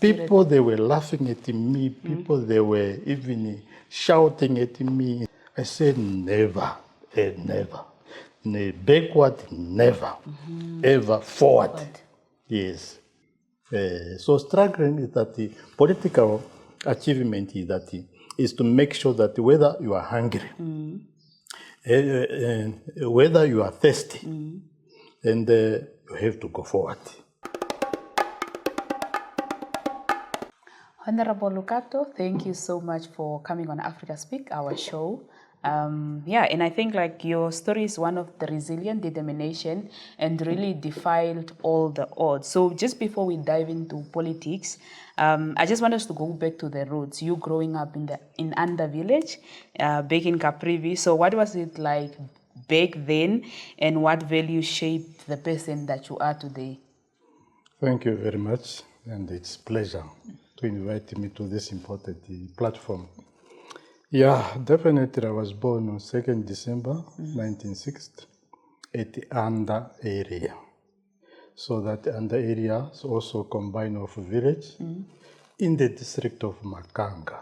People, they were laughing at me. People, they were even shouting at me. I said, never, never. Backward, never. Ever forward. Yes. So struggling is that the political achievement is that is to make sure that whether you are hungry, whether you are thirsty, and you have to go forward. Honorable Lukato, thank you so much for coming on Africa Speak, our show. And I think like your story is one of the resilient determination and really defied all the odds. So just before we dive into politics, I just want us to go back to the roots. You growing up in Anda village, back in Caprivi. So what was it like back then, and what values shaped the person that you are today? Thank you very much, and it's a pleasure to invite me to this important platform. Yeah, definitely. I was born on 2nd December 1960 at the Anda area. So that Anda area is also combined of village in the district of Makanga.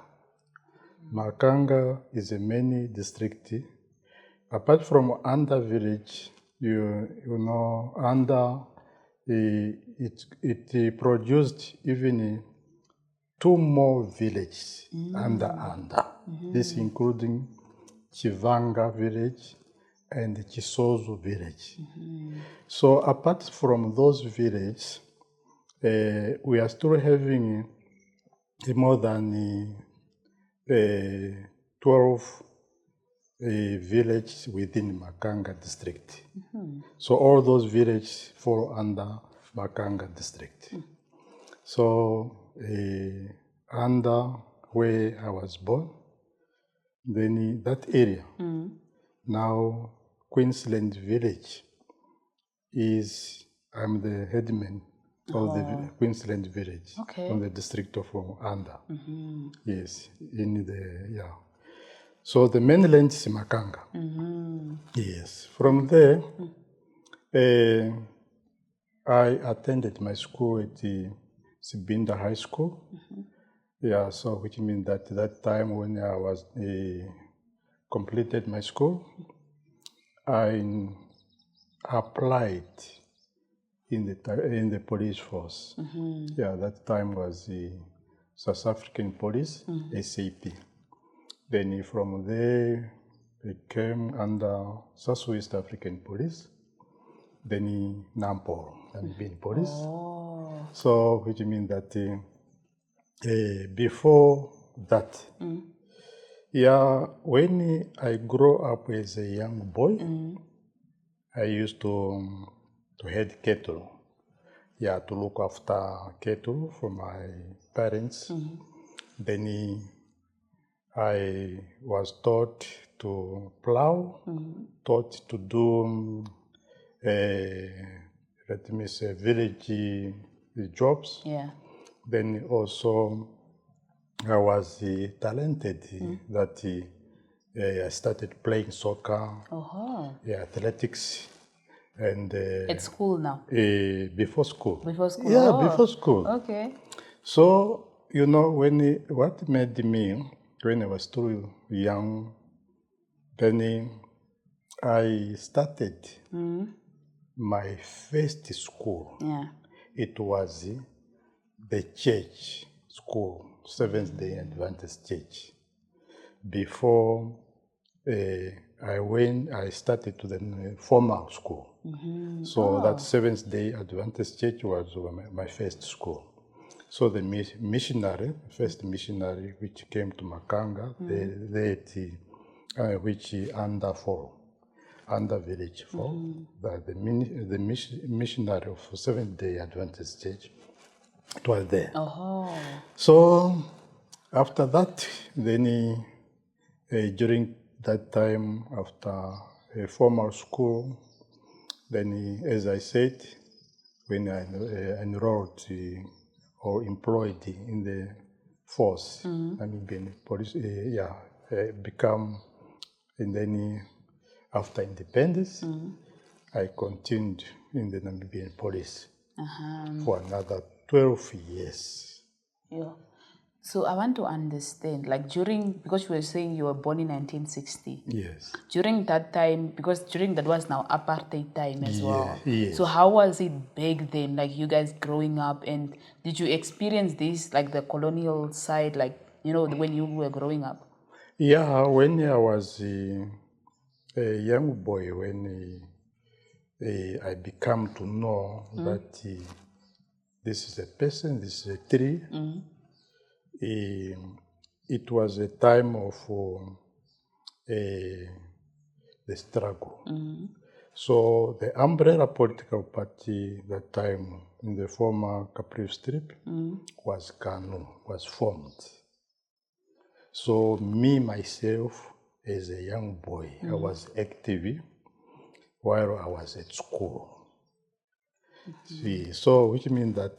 Makanga is a mini district. Apart from Anda village, you know, Anda, it produced even 2 more villages under Anda. This including Chivanga village and Chisozo village. So apart from those villages, we are still having more than 12 villages within Makanga district. So all those villages fall under Makanga district. So under where I was born, then that area, now Queensland village, I'm the headman of the Queensland village from the district of Anda. Yes, So the mainland is Makanga. Yes, from there, I attended my school at the Sibinda High School. Yeah, so which means that time when I was completed my school, I applied in the police force. Yeah, that time was the South African Police, SAP. Then from there, I came under Southwest African Police. Then Nampo, Namibian Police. So which means that before that, when I grew up as a young boy, I used to head cattle. Yeah, to look after cattle for my parents. Then I was taught to plow, taught to do village jobs. Yeah. Then also I was talented that I started playing soccer, athletics, and at school now. Before school. Before school. Yeah, before school. Okay. So what made me when I was still young, then I started my first school. Yeah. It was the church school, Seventh-day Adventist Church. Before I started to the formal school. So that Seventh-day Adventist Church was my first school. So the first missionary which came to Makanga, which under village 4, the missionary of Seventh-day Adventist Church, it was there. So after that, then during that time, after a formal school, then as I said, when I enrolled or employed in the force, Namibian police, become, and then after independence, I continued in the Namibian police for another 12 years. Yeah. So I want to understand, like because you were saying you were born in 1960. Yes. During that time, because during that was now apartheid time as well. Yes. So how was it back then, like you guys growing up, and did you experience this, like the colonial side, like, when you were growing up? Yeah, when I was a young boy, when I become to know that this is a person, this is a tree, it was a time of the struggle. So the umbrella political party that time in the former Caprivi Strip was KANU, was formed. So me, myself, as a young boy, I was active while I was at school. See, so which means that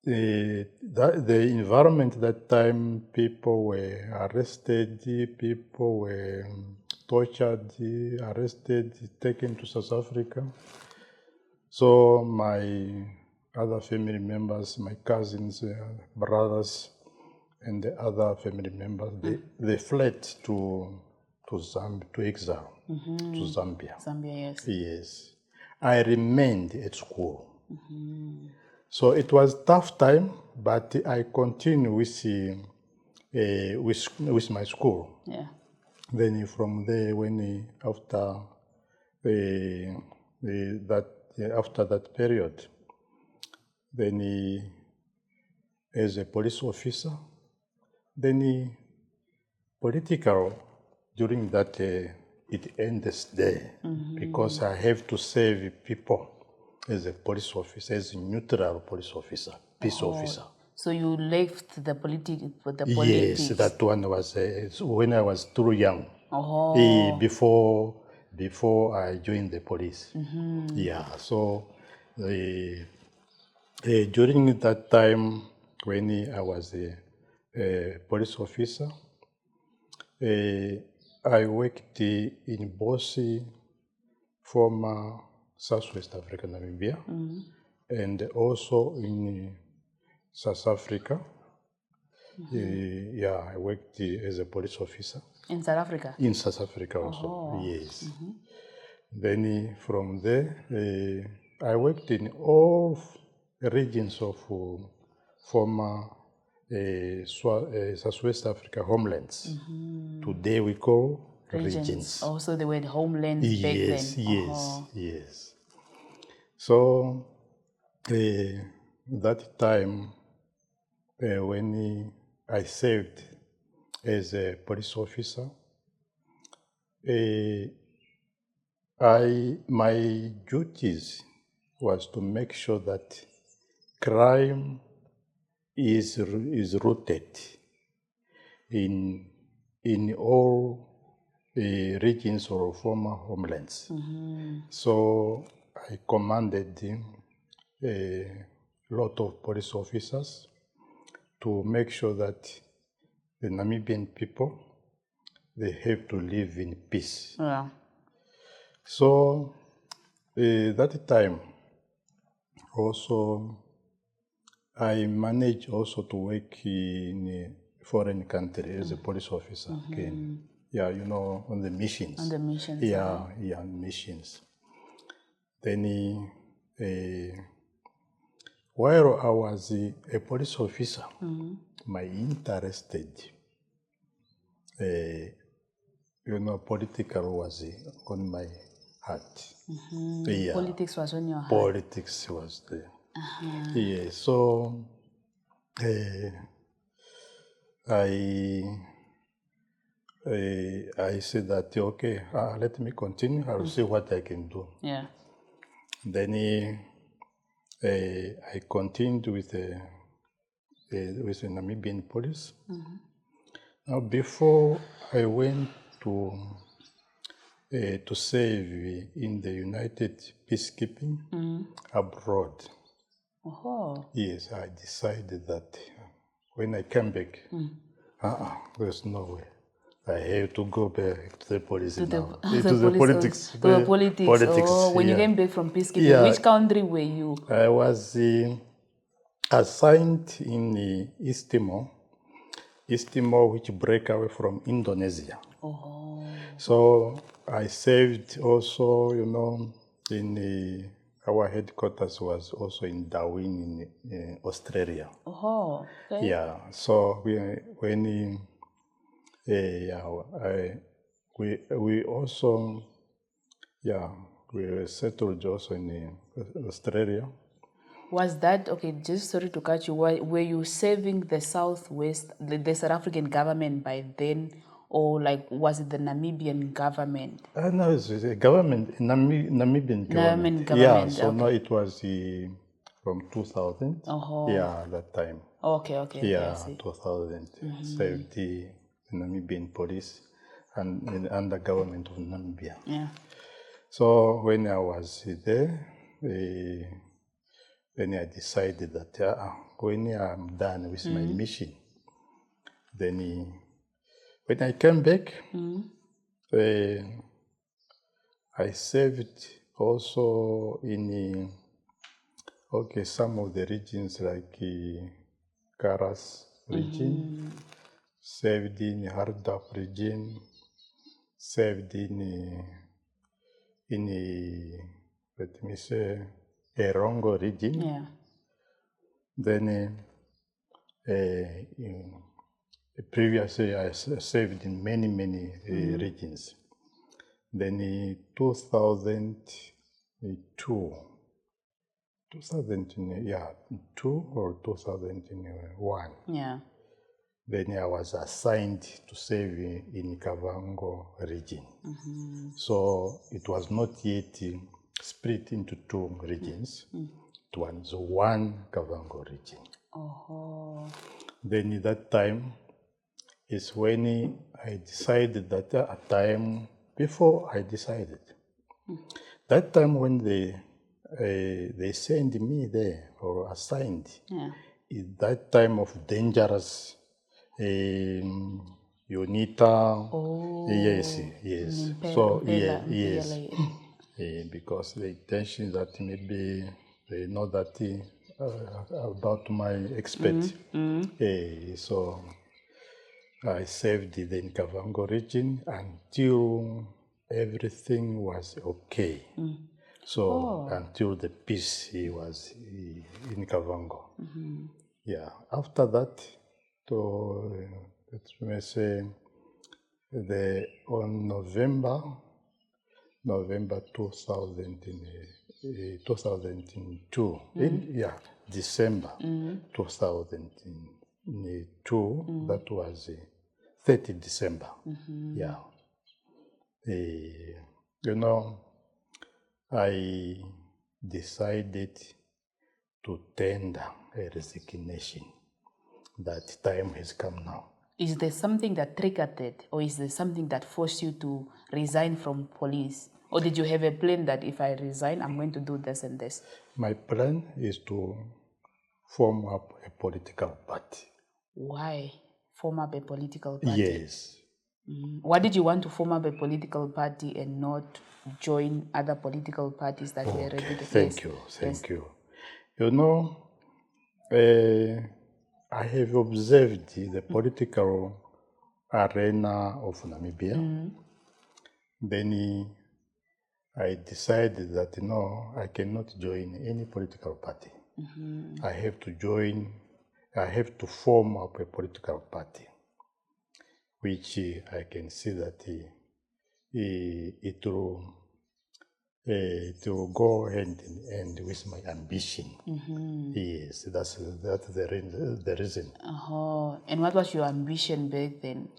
the environment that time, people were arrested, people were tortured, arrested, taken to South Africa. So my other family members, my cousins, brothers, and the other family members, they fled to exile, to Zambia. Zambia, yes. Yes. I remained at school. So it was tough time, but I continued with my school. Yeah. Then from there, after that period, then as a police officer, then political during that it ends there because I have to save people as a police officer, as a neutral police officer, peace officer. So you left the politics. Yes, that one was when I was too young. Before I joined the police. Yeah, so during that time when I was a police officer, I worked in both former Southwest Africa, Namibia, and also in South Africa. I worked as a police officer. In South Africa? In South Africa also, yes. Then from there, I worked in all regions of former Southwest Africa homelands. Today we call regions. Also the word homeland back then. Yes. So that time when I served as a police officer, my duties was to make sure that crime is rooted in all regions or former homelands. So I commanded a lot of police officers to make sure that the Namibian people, they have to live in peace. Yeah. So that time also I managed also to work in a foreign country as a police officer again. Yeah, on the missions. On the missions. Yeah, missions. Then while I was a police officer, my interested, political was on my heart. Yeah. Politics was on your heart. Politics was there. Yeah, so I said that, okay, let me continue. I'll see what I can do. Yeah. Then I continued with the Namibian police. Now, before I went to serve in the United Peacekeeping abroad, yes, I decided that when I came back, there's no way. I have to go back to the police now. To the politics. Politics. When you came back from peacekeeping, which country were you? I was assigned in East Timor, which break away from Indonesia. Oh. So I served also, in our headquarters was also in Darwin in Australia. Oh, okay. Yeah, so we also, we were settled also in Australia. Was that, okay, just sorry to cut you, were you serving the Southwest, the South African government by then, or like was it the Namibian government? No, it's a government, Namibian government. Yeah, so okay. no, it was from 2000. Oh. Yeah, that time. Okay, Yeah, I see. 2000. Served the Namibian police and the government of Namibia. Yeah. So when I was there, when I decided that when I'm done with my mission, then when I came back, I served also in some of the regions like Karas region, served in Hardap region, served in let me say Erongo region. Yeah. Then previously I served in many regions. Then in 2002 or 2001. Yeah. Then I was assigned to serve in Kavango region. So it was not yet split into two regions. It was one Kavango region. Oh. Then at that time is when I decided that a time before I decided. That time when they sent me there or assigned, is that time of dangerous UNITA. Oh. Yes. So yes. PLA. Because the intention that maybe they know that about my expert. So I served in Kavango region until everything was okay. So until the peace was in Kavango. Yeah. After that, let me say, on November 2002, December 2002, that was 30 December. Yeah. I decided to tender a resignation. That time has come now. Is there something that triggered it, or is there something that forced you to resign from police? Or did you have a plan that if I resign, I'm going to do this and this? My plan is to form up a political party. Why form up a political party? Yes. Why did you want to form up a political party and not join other political parties that were ready to? Thank you. I have observed the political arena of Namibia. Then I decided that I cannot join any political party. I have to form up a political party, which I can see that it will go hand in hand with my ambition. Yes, that's the reason. And what was your ambition back then?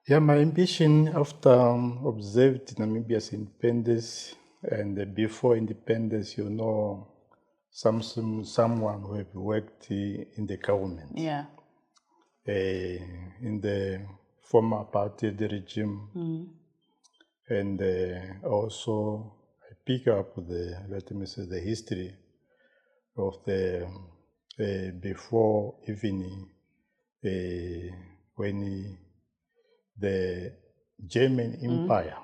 Yeah, my ambition after observed Namibia's independence and before independence, someone who have worked in the government. Yeah. In the former apartheid regime, and also I pick up the history of the before even when the German Empire,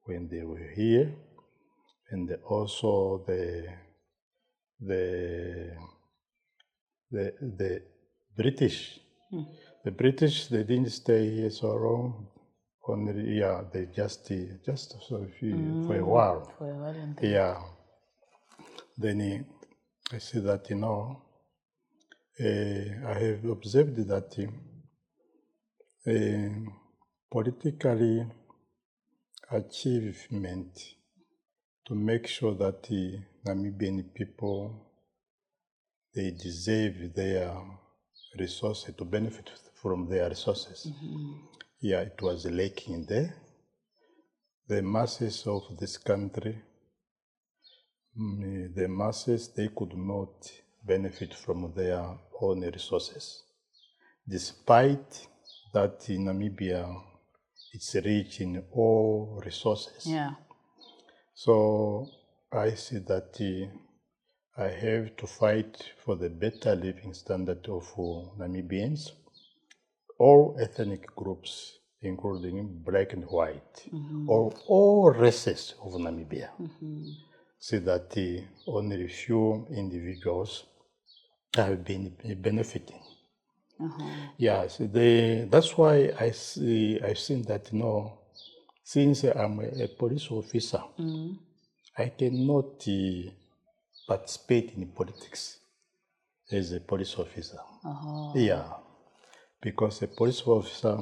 when they were here, and also the the British. The British, they didn't stay here so long. Only, they just so for a while. For a while and Yeah. Then I see that, I have observed that politically achievement to make sure that the Namibian people, they deserve their resources, to benefit from their resources. Yeah, it was lacking there. The masses of this country, the masses, they could not benefit from their own resources. Despite that in Namibia, it's rich in all resources. Yeah. So I see that I have to fight for the better living standard of Namibians, all ethnic groups, including black and white, or all races of Namibia. See that only few individuals have been benefiting. Yes, that's why I've seen that, since I'm a police officer, I cannot participate in politics as a police officer. Yeah, because a police officer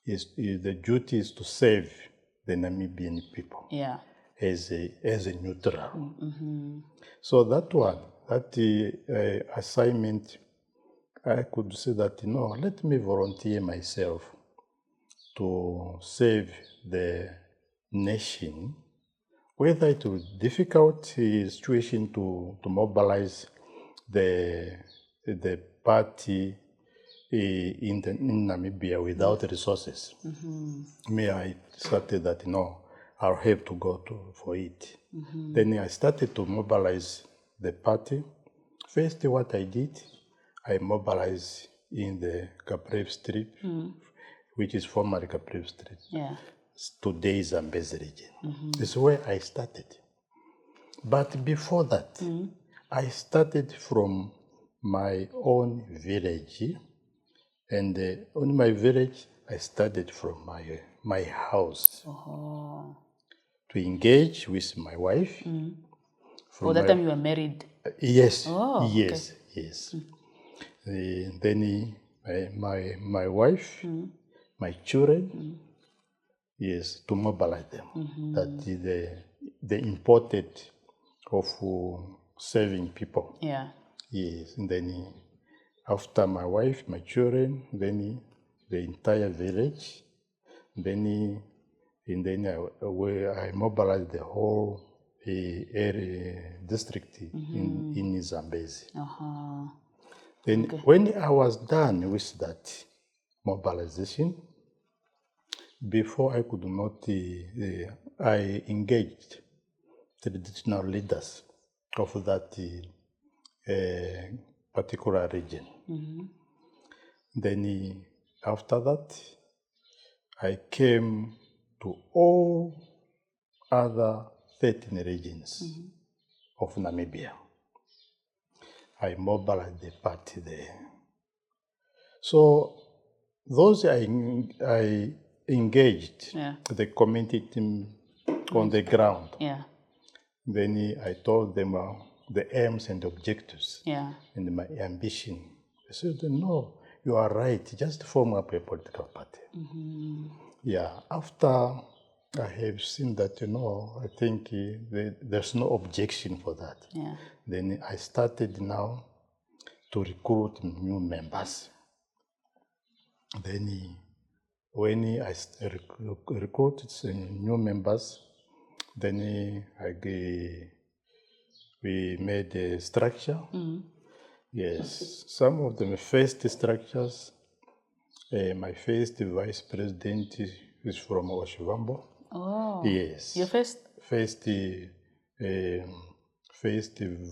the duty is to save the Namibian people. Yeah. As a neutral. So that one, that assignment, I could say that, let me volunteer myself to save the nation, whether it will be difficult situation to mobilize the party in Namibia without resources. Me, I started that, I'll have to go for it. Then I started to mobilize the party. First, what I did, I mobilized in the Caprive Strip, which is formerly Caprive Strip. Yeah. Today Zambezi region. This is where I started. But before that, I started from my own village. And on my village, I started from my house to engage with my wife. That time you were married? Yes, yes. Then my wife, my children, yes, to mobilize them. That is the importance of serving people. Yeah. Yes, and then after my wife, my children, then the entire village, then I mobilized the whole area district in Zambezi. Then when I was done with that mobilization, before I could not, I engaged traditional leaders of that particular region. Then after that, I came to all other 13 regions of Namibia. I mobilized the party there. So those I engaged, the community team on the ground. Yeah. Then I told them the aims and objectives and my ambition. They said, no, you are right, just form up a political party. Yeah, after I have seen that, I think there's no objection for that. Yeah. Then I started now to recruit new members. Then when I recruited new members, then we made a structure. Yes, some of them first structures. My first vice president is from Oshiwambo. Oh. Yes. Your first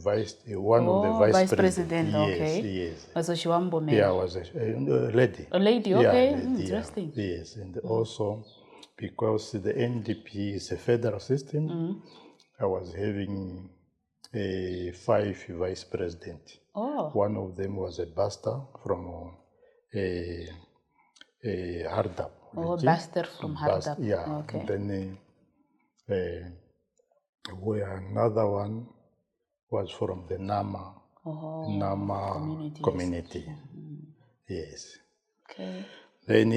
vice, one of the vice president. Yes, okay. Yes. Was Oshiwambo man? Yeah, was a lady. A lady, okay. Yeah, lady, interesting. Yes, and also because the NDP is a federal system, I was having 5 vice presidents Oh. One of them was a bastard from Hardap. Oh, bastard from Hardap. Yeah. Okay. Then where another one was from the Nama community. Yes. Okay. Then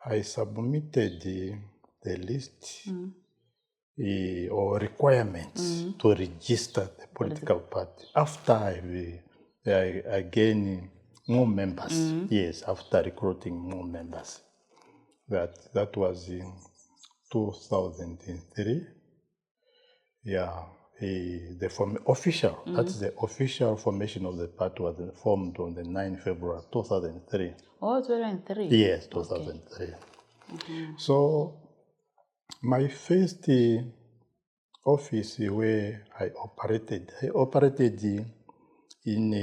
I submitted the list or requirements to register the political party after I gained more members. Yes, after recruiting more members. That was in 2003. Yeah, that's the official formation of the party was formed on the 9th February 2003. Oh, 2003. Yes, 2003. So my first office where I operated in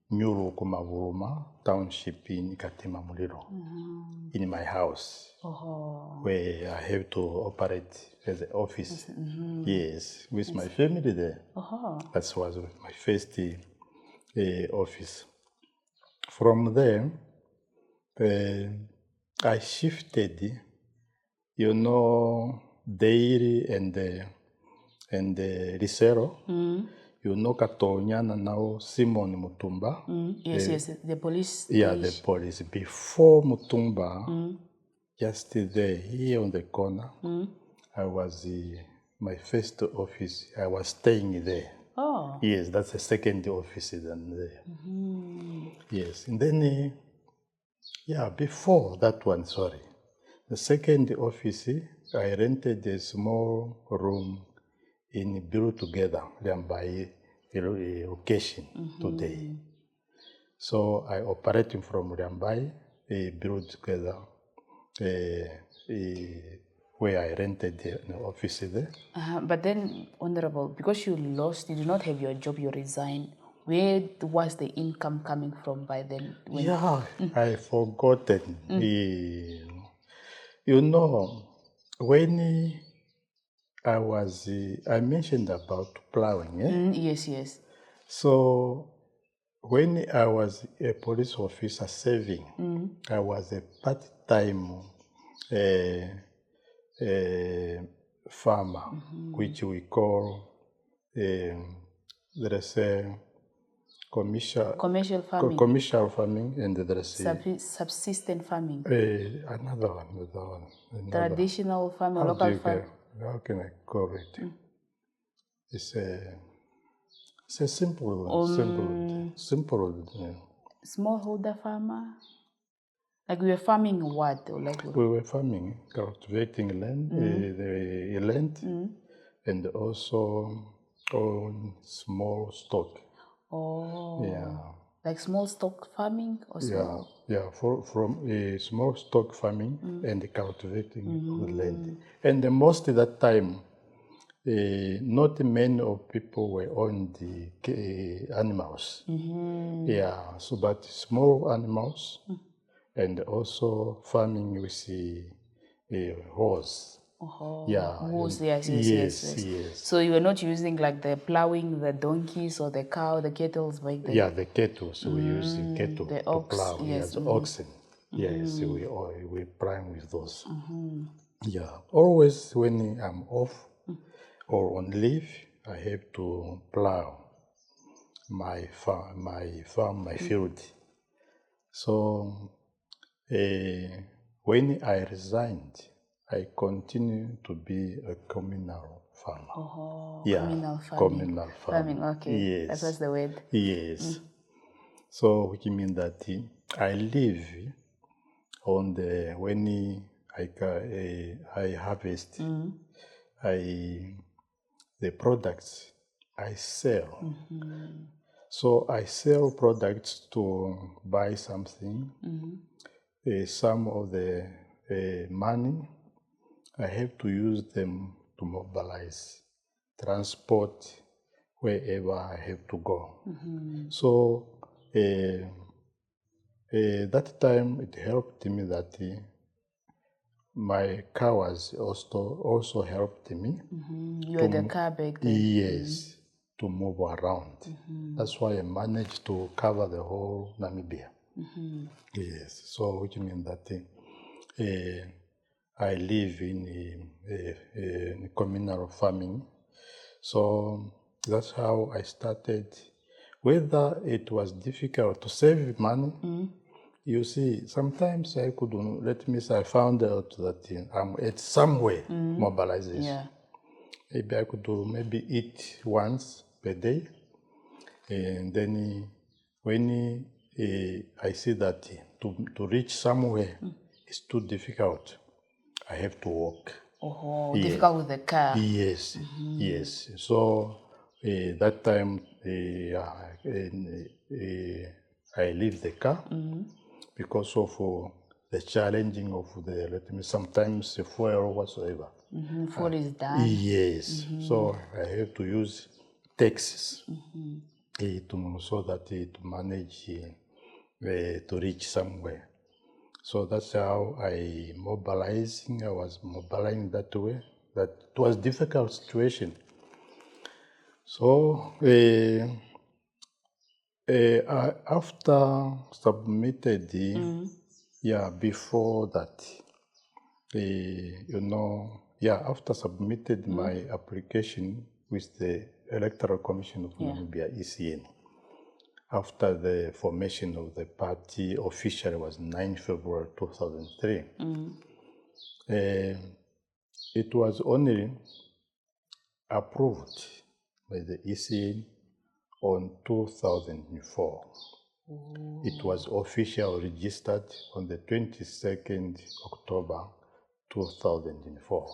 Nyuru Kumavuruma Township in Katima Muliro, in my house, where I have to operate as an office. Yes, with my family there. That was my first office. From there, I shifted, Dairy and Risero. Katonyana now Simon Mutumba. Yes, the police. Yeah, the police. Before Mutumba, just there, here on the corner, I was my first office. I was staying there. Oh. Yes, that's the second office then there. Yes, and then, before that one, the second office, I rented a small room in Build Together, by location today. So I operating from Rambai, Build Together, where I rented the office there. But then, Honorable, because you did not have your job, you resigned. Where was the income coming from by then? I forgotten. When I mentioned about plowing. Yes. So when I was a police officer serving, I was a part-time farmer, which we call, there is a commercial farming. Commercial farming, and there is subsistent farming. Another one. Traditional farming, local farming. How can I call it? It's a simple. Smallholder farmer. Like we were farming what? Or like we were farming, cultivating land, the land, and also on small stock. Oh. Yeah. Like small stock farming or small? Yeah, from a small stock farming and the cultivating of land. And most of that time, not many of people were on the animals. Yeah, so but small animals and also farming with a horse. Horse, yes. So you were not using like the plowing, the donkeys or the cow, the kettles like that? Yeah, the cattle. So we use the cattle the to ox, plow. yes. The oxen. Yes, we prime with those. Yeah, always when I'm off or on leave, I have to plow my farm, my field. So when I resigned, I continue to be a communal farmer. Communal farming. Okay, yes. That's the word. Yes. So which means that I live on when I harvest, the products I sell. So I sell products to buy something. Some of the money, I have to use them to mobilize, transport wherever I have to go. So that time it helped me that my car was also helped me. You had a car back then. Yes, to move around. That's why I managed to cover the whole Namibia. Yes, so which means that I live in a communal farming. So that's how I started. Whether it was difficult to save money, you see, sometimes I couldn't, I found out that I'm at somewhere mobilization. Yeah. Maybe I could eat once per day. And then when I see that to reach somewhere is too difficult, I have to walk. Oh, difficult with the car. Yes, yes. So that time I leave the car because of the challenging of sometimes the fuel whatsoever. Fuel is done. Yes. So I have to use taxis so that to manage to reach somewhere. So that's how I was mobilizing that way. That it was a difficult situation. So after submitted, before that, after submitted my application with the Electoral Commission of Namibia, ECN, after the formation of the party officially was 9 February 2003. It was only approved by the ECN on 2004. It was officially registered on the 22nd October 2004.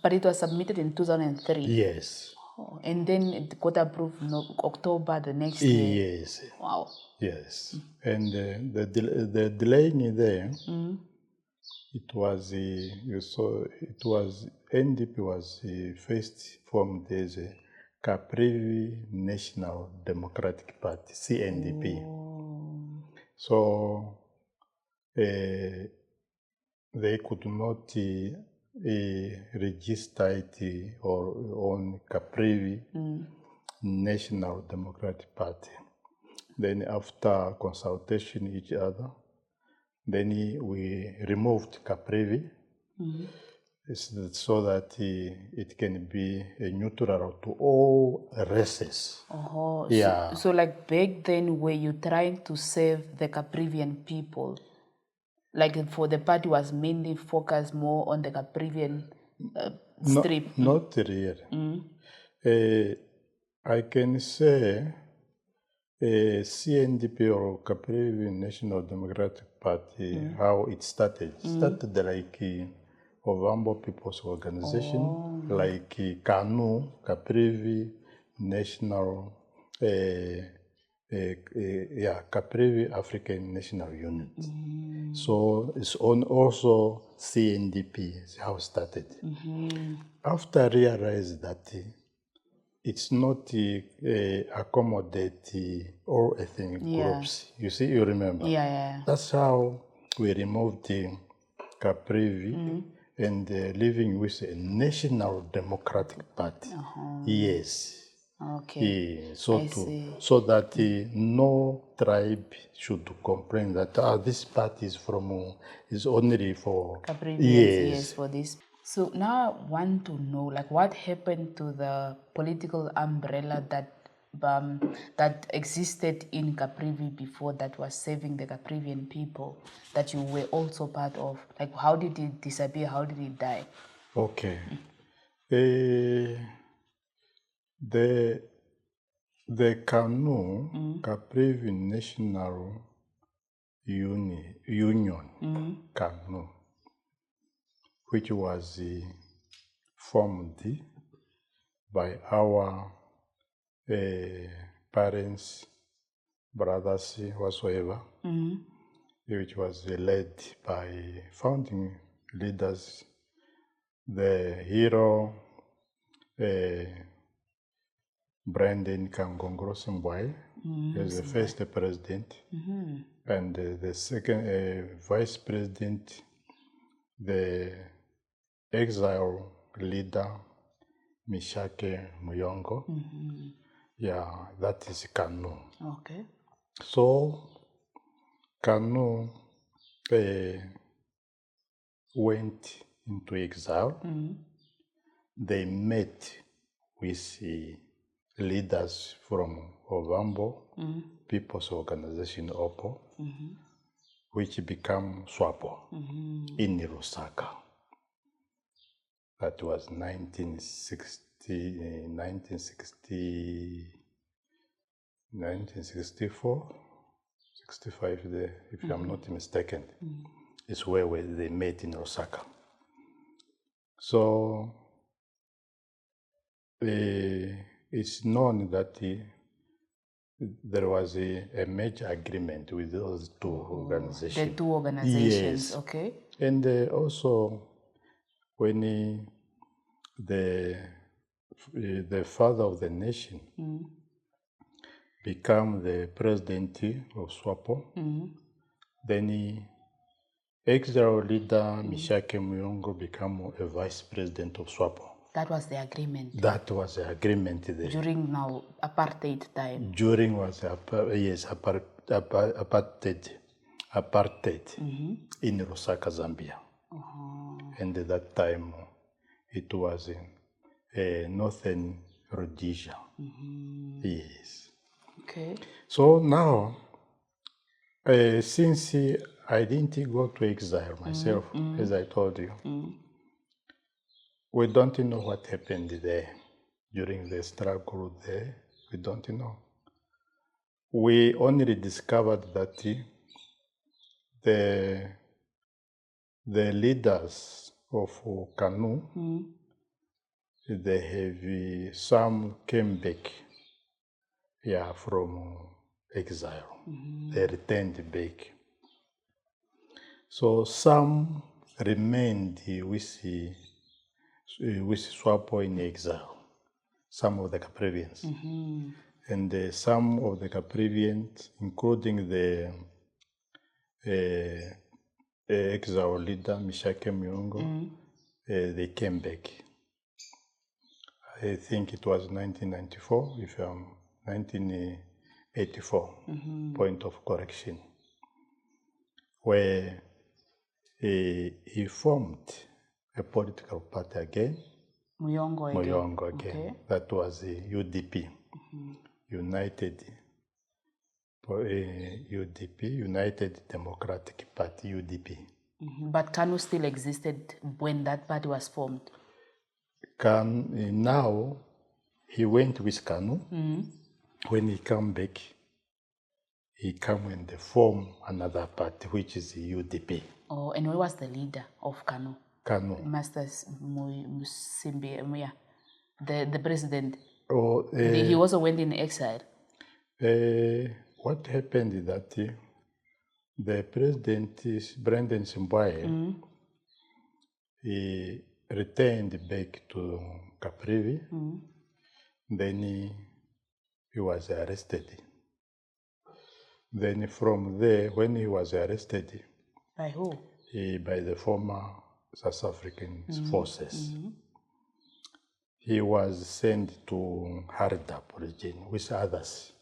But it was submitted in 2003. Yes. Oh, and then it got approved in October the next year. Yes. Wow. Yes. And the delaying there, it was NDP was first formed as a Caprivi National Democratic Party, CNDP. So they could not register it on Caprivi National Democratic Party. Then after consultation each other, then we removed Caprivi so that it can be a neutral to all races. So like back then, were you trying to save the Caprivian people? Like for the party was mainly focused more on the Caprivian strip? Not really. I can say CNDP or Caprivi National Democratic Party, how it started. It started like Ovambo People's Organization, like KANU, Caprivi National, Caprivi African National Unit. So it's on also CNDP, is how it started. After I realized that it's not accommodate all ethnic groups. You remember? Yeah. That's how we removed the Caprivi and living with a National Democratic Party. Yes. Okay. So that no tribe should complain that this party is only for Caprivians, yes, for this. So now I want to know, like, what happened to the political umbrella that existed in Caprivi before, that was serving the Caprivian people, that you were also part of? Like, how did it disappear? How did it die? Okay. The KANU, Caprivi National Union, KANU, which was formed by our parents, brothers, whatsoever, which was led by founding leaders, the hero Brandon Kangongro Simbwe as the first president, and the second vice president the exile leader Mishake Muyongo. Yeah, that is Kanu. Okay. So Kanu went into exile. They met with leaders from Ovambo, People's Organization OPO, which became SWAPO in Lusaka. That was 1964, 65, if I'm not mistaken, is where they met in Osaka. So it's known that there was a major agreement with those two organizations. The two organizations, yes. Okay. And also, when the father of the nation became the president of SWAPO, then exile leader Mishake Muyongo became a vice president of SWAPO. That was the agreement. That was the agreement there. During now apartheid time. During was apartheid in Lusaka, Zambia. And at that time it was in northern Rhodesia. Yes. Okay. So now, since I didn't go to exile myself, as I told you, we don't know what happened there during the struggle there. We don't know. We only discovered that the leaders of Kanu, they have some came back from exile. They returned back. So some remained with SWAPO in exile, some of the Caprivians. And some of the Caprivians, including the exile leader Mishake Muyongo, they came back. I think it was 1994, 1984, point of correction, where he formed a political party again. Muyongo again. Okay. That was UDP, United Democratic Party, UDP. But Kanu still existed when that party was formed. Now he went with Kanu. When he came back, he came and they formed another party, which is the UDP. Oh, and who was the leader of Kanu? Kanu. Master Musimbi, the president. Oh, he also went in exile. What happened is that the president, Brendan Simbaye, he returned back to Caprivi. Then he was arrested. Then from there, when he was arrested, by who? By the former South African forces. He was sent to Hardap region with others.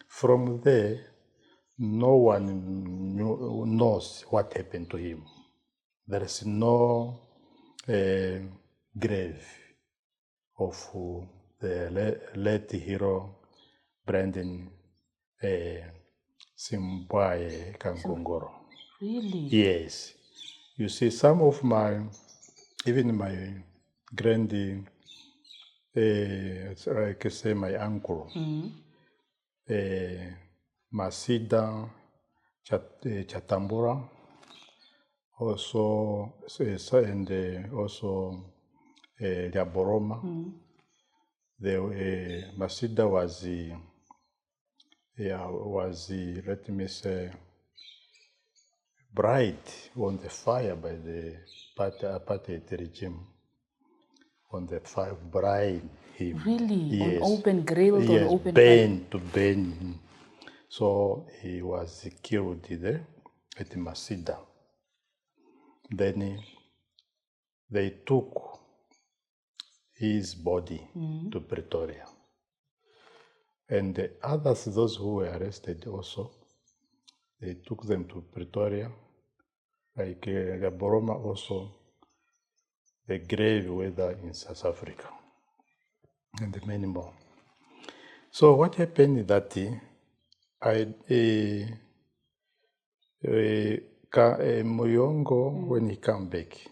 From there, no one knows what happened to him. There is no grave of the late hero Brandon Simbaye Kankongoro. Really? Yes. You see, some of even my I can say my uncle, Masida Chatambura, also, and also Liaboroma. Masida was let me say, bride on the fire by the apartheid regime. On the fire, bride him. Really? Yes. On open grilled, yes, on open burn. So he was killed there at Masida. then they took his body to Pretoria. And the others, those who were arrested also, they took them to Pretoria, like Gaboroma also, the grave whether in South Africa, and many more. So what happened is that Muyongo, when he came back,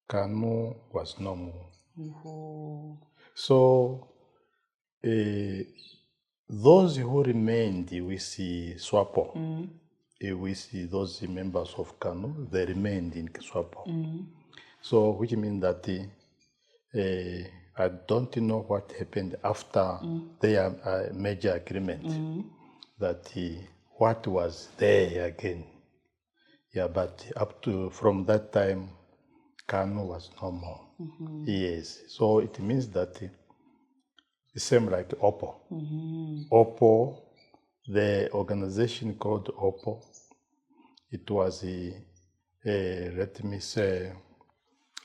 Kanu was no more. So those who remained with the SWAPO, with those members of Kanu, they remained in SWAPO. So which means that I don't know what happened after their major agreement, that what was there again. Yeah, but up to from that time, Kanu was no more. Yes, so it means that the same like OPPO. OPPO, the organization called OPPO, it was let me say,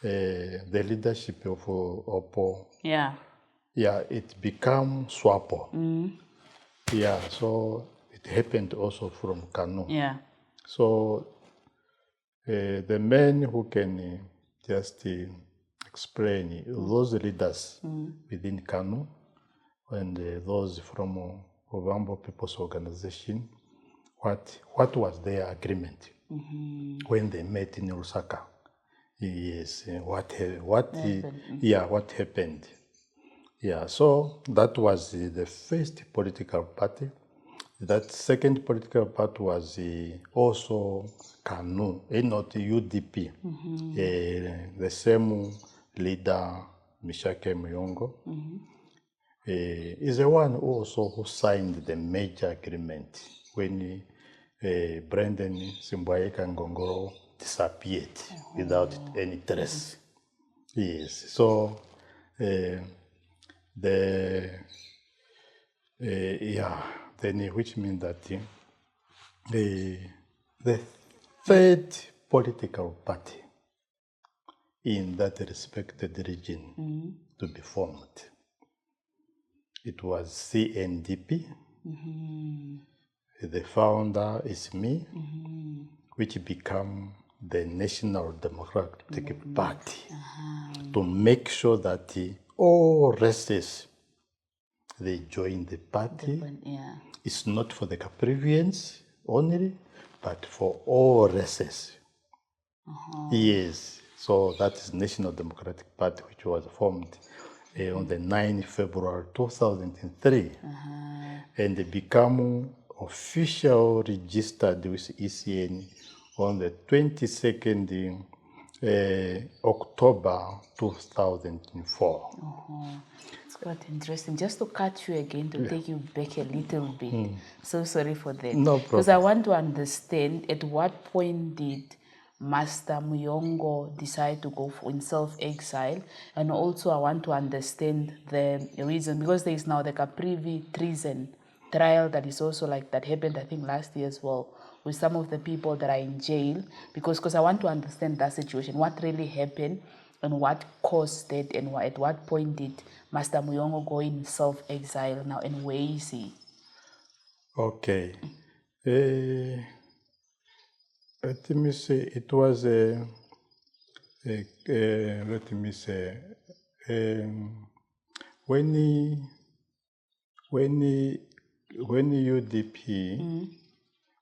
the leadership of OPPO. Yeah, it became SWAPO. Yeah, so it happened also from Kanu. Yeah. So the men who can just explain those leaders within Kanu and those from Ovambo People's Organization, what was their agreement when they met in Lusaka? Yes, what happened? Yeah, so that was the first political party. That second political party was also Kanu, not UDP. The same leader, Mishake Muyongo, is the one also who signed the major agreement when Brendan Simbaeka Ngongoro disappeared without any trace. Yes, so then which means that the third political party in that respected region to be formed, it was CNDP. The founder is me, which became the National Democratic Party, to make sure that all races, they join the party. It's not for the Caprivians only, but for all races. Yes, so that is National Democratic Party, which was formed on the 9th February 2003, and they become official registered with ECN on the 22nd October 2004. It's quite interesting. Just to cut you again, to take you back a little bit. So sorry for that. No problem. Because I want to understand at what point did Master Muyongo decide to go in self-exile, and also I want to understand the reason, because there is now the Caprivi treason trial that is also that happened I think last year as well, with some of the people that are in jail, because I want to understand that situation, what really happened and what caused it, and at what point did Master Muyongo go in self-exile now, and where is he? Okay. Let me say, it was let me say, when UDP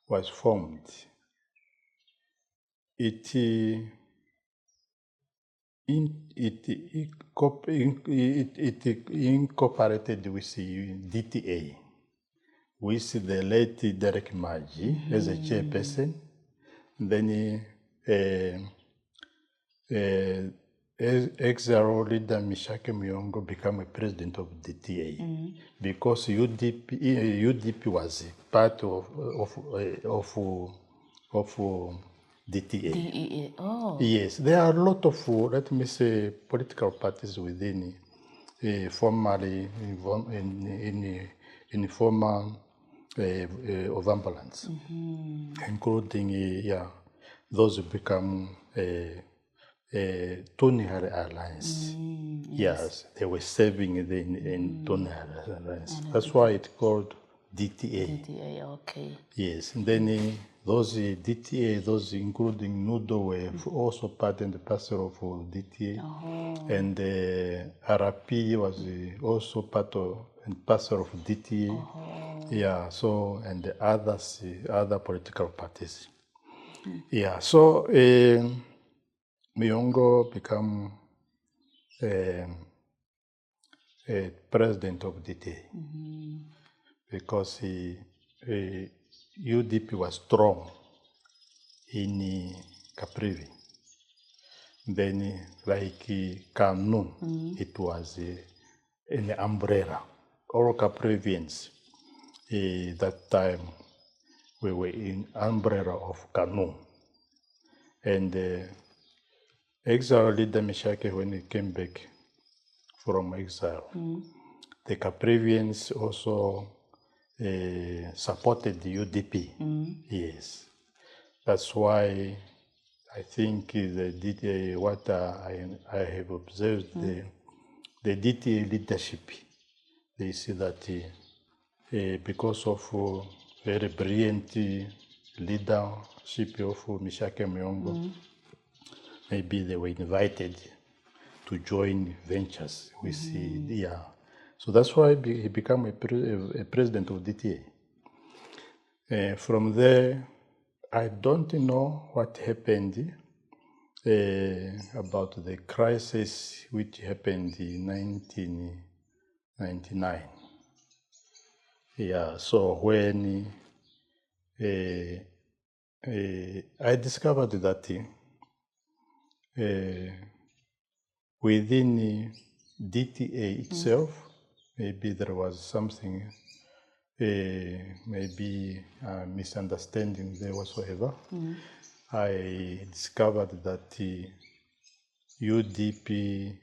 was formed, it incorporated with DTA, with the late Derek Maji as a chairperson. Then ex-Zaro leader Mishake Muyongo became a president of DTA, because UDP was part of DTA. DEA. Oh. Yes, there are a lot of, let me say, political parties within formerly in former of ambulance, including those become a Tunihari Alliance. Yes, they were serving in Tunihari Alliance. That's why it's called DTA. DTA, okay. Yes, and then those DTA, those including Nudo, were also part and parcel of DTA. And RP was also part of and parcel of DTA. Yeah, so, and the others, other political parties. Yeah, so Miongo became a president of DTA because UDP was strong in Caprivi. Then, like Kanu, it was an umbrella. All Caprivians, that time, we were in umbrella of Kanu. And exile leader Meshake, when he came back from exile, the Caprivians also supported the UDP. Yes. That's why I think what I have observed, the DTA leadership, they see that because of very brilliant leadership of Mishake Miongo, maybe they were invited to join ventures with yeah. So that's why he became a president of DTA. From there, I don't know what happened about the crisis which happened in 1999. Yeah, so when I discovered that within DTA itself, maybe there was something, maybe a misunderstanding there whatsoever. I discovered that UDP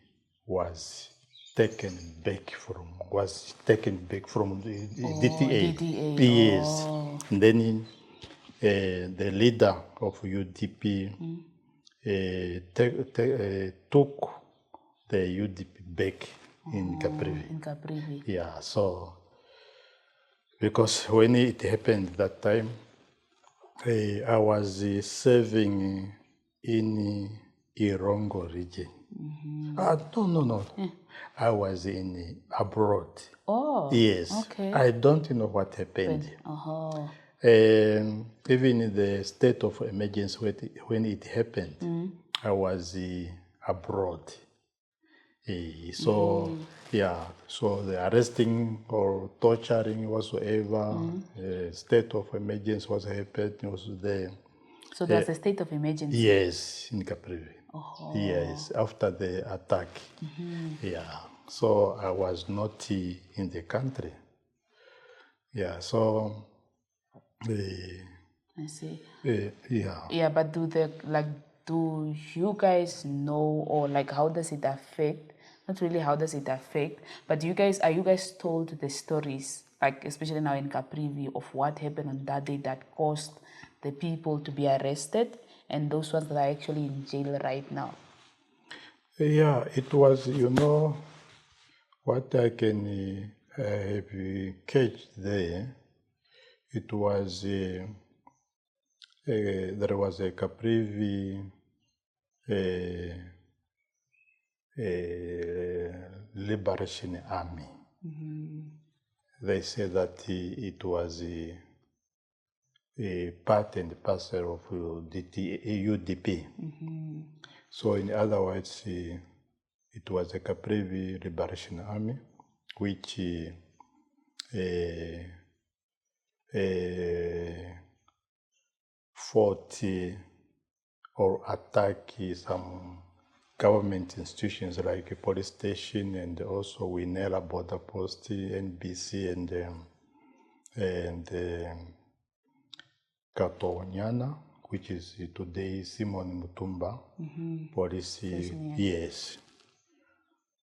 was taken back from the DTA. DTA. Yes. And then the leader of UDP took the UDP back in Caprivi. In Caprivi. Yeah, so because when it happened that time, I was serving in Irongo region. No. I was in abroad. Oh, yes. Okay. I don't know what happened. Even in the state of emergency, when it happened, I was abroad. So the arresting or torturing whatsoever, state of emergency was happening was there. So there was a state of emergency? Yes, in Caprivi. Yes, after the attack. Yeah, so I was not in the country. Yeah, so I see. Yeah. Yeah, but do you guys know, or like how does it affect? Not really how does it affect, but are you guys told the stories, like especially now in Caprivi, of what happened on that day that caused the people to be arrested and those ones that are actually in jail right now? Yeah, it was, what I can have catch there, it was, there was a Caprivi Liberation Army. They say that it was a part and parcel of UDP. So in other words, it was a Caprivi Liberation Army, which fought or attacked some government institutions like a police station and also Winela border post, NBC, and Katonyana, which is today Simon Mutumba police. Yes.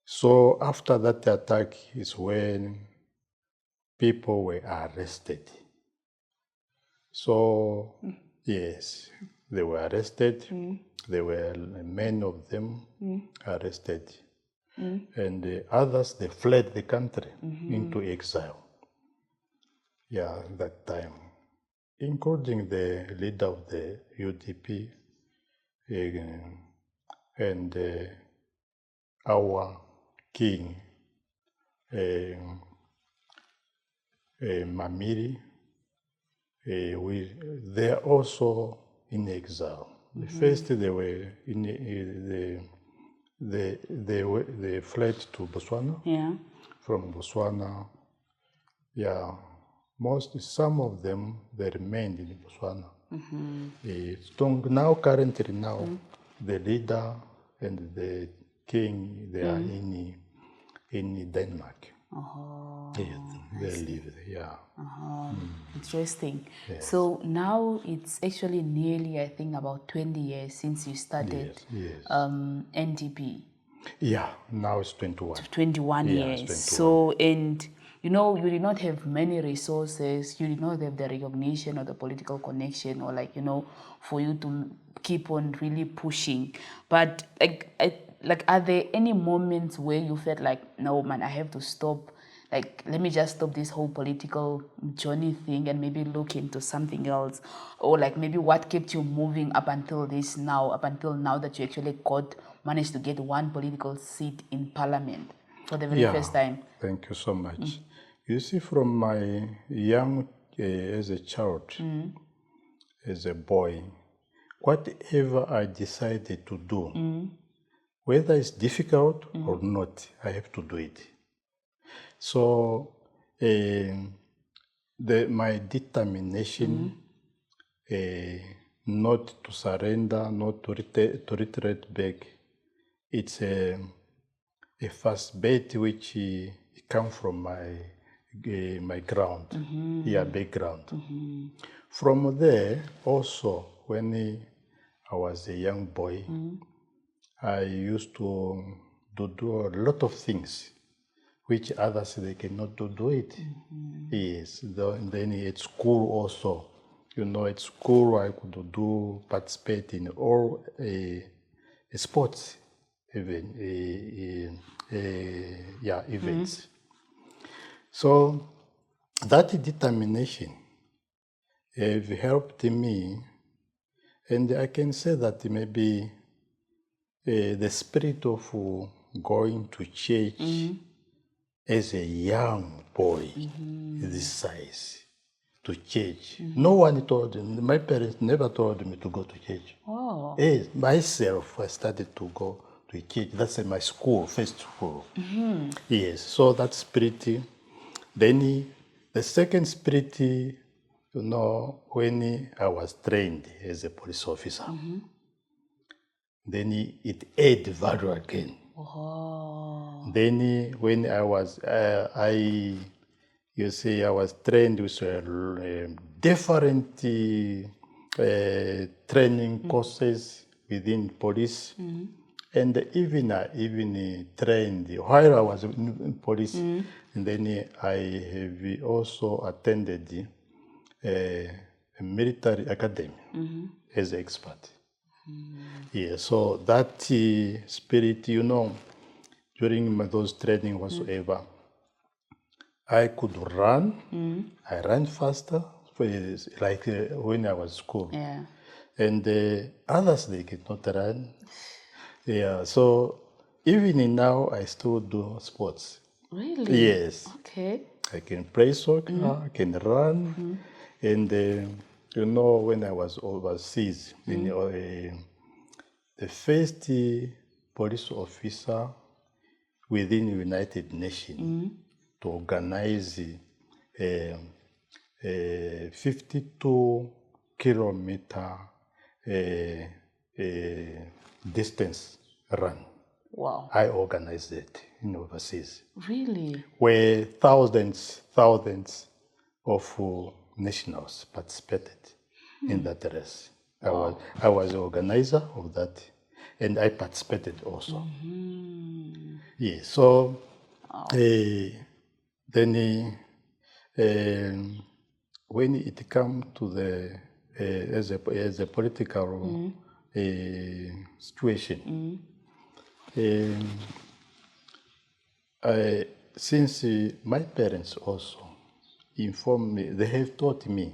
So after that attack is when people were arrested. So yes, they were arrested. There were many of them arrested. And the others, they fled the country into exile. Yeah, that time, including the leader of the UDP and our king, Mamiri. They're also in exile. First, they were in they fled to Botswana. Yeah. From Botswana, some of them, they remained in Botswana. Now, currently now, the leader and the king, they are in Denmark. Yes, they live there, yeah. Interesting. Yes. So now it's actually nearly, I think, about 20 years since you started NDP. Yeah, now it's 21. 21 years. 21. So, and you know, you did not have many resources, you did not have the recognition or the political connection, or like, you know, for you to keep on really pushing. But like, are there any moments where you felt like, no, man, I have to stop? Like, let me just stop this whole political journey thing and maybe look into something else? Or like maybe what kept you moving up until now that you actually managed to get one political seat in parliament for the very first time? Thank you so much. You see, from my young, as a child, as a boy, whatever I decided to do, whether it's difficult or not, I have to do it. So my determination not to surrender, not to retreat back, it's a first bet which comes from my ground, background. From there, also, when I was a young boy, I used to do a lot of things which others, they cannot do it. Yes, then at school also, you know, at school I could participate in all sports, even events. So that determination have helped me, and I can say that maybe the spirit of going to church as a young boy, this size, to church. No one told me, my parents never told me to go to church. Oh. Myself, I started to go to church. That's in my school, first school. Yes, so that spirit. Then the second spirit, you know, when I was trained as a police officer, then it added value again. Oh. Then when I was, I was trained with different training courses within police, and even trained while I was in police. And then I have also attended a military academy as an expert. Yeah, so that spirit, you know, during those training whatsoever, I could run. I ran faster, like when I was in school. Yeah. And others, they cannot run. Yeah, so even now, I still do sports. Really? Yes. Okay. I can play soccer, I can run. And, you know, when I was overseas, the first police officer within the United Nations to organize a 52-kilometer distance run. Wow. I organized it in overseas. Really? Where thousands of nationals participated in that race. Wow. I was the organizer of that, and I participated also. Yeah, so then when it comes to the as a political situation. Since my parents also informed me, they have taught me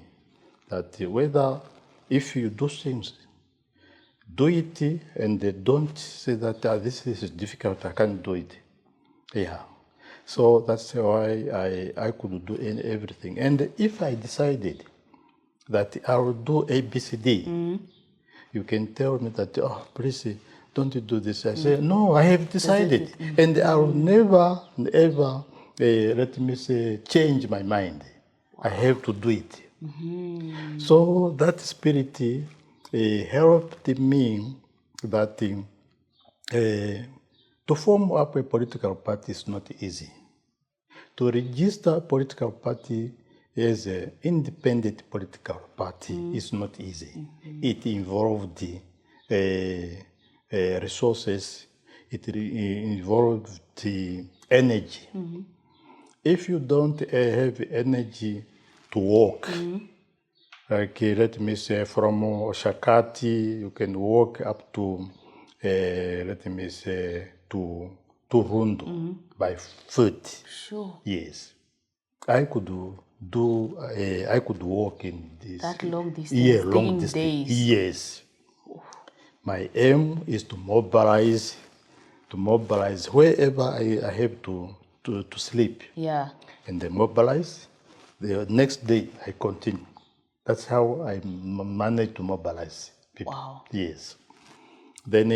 that whether if you do things, do it and don't say that this is difficult, I can't do it. Yeah. So that's why I could do everything. And if I decided that I will do A, B, C, D, you can tell me that, oh, please, don't you do this? I say, no, I have decided. And I will never, ever, let me say, change my mind. I have to do it. So that spirit helped me that to form up a political party is not easy. To register a political party as an independent political party is not easy. It involved resources, it involved energy. If you don't have energy to walk, like let me say from Oshakati, you can walk up to, let me say, to Rundu by foot. Sure. Yes. I could I could walk in this. That long distance, Yeah, long taking distance. days. Yes. My aim is to mobilize wherever I have to sleep. Yeah. And then mobilize. The next day I continue. That's how I manage to mobilize people. Wow. Yes. Then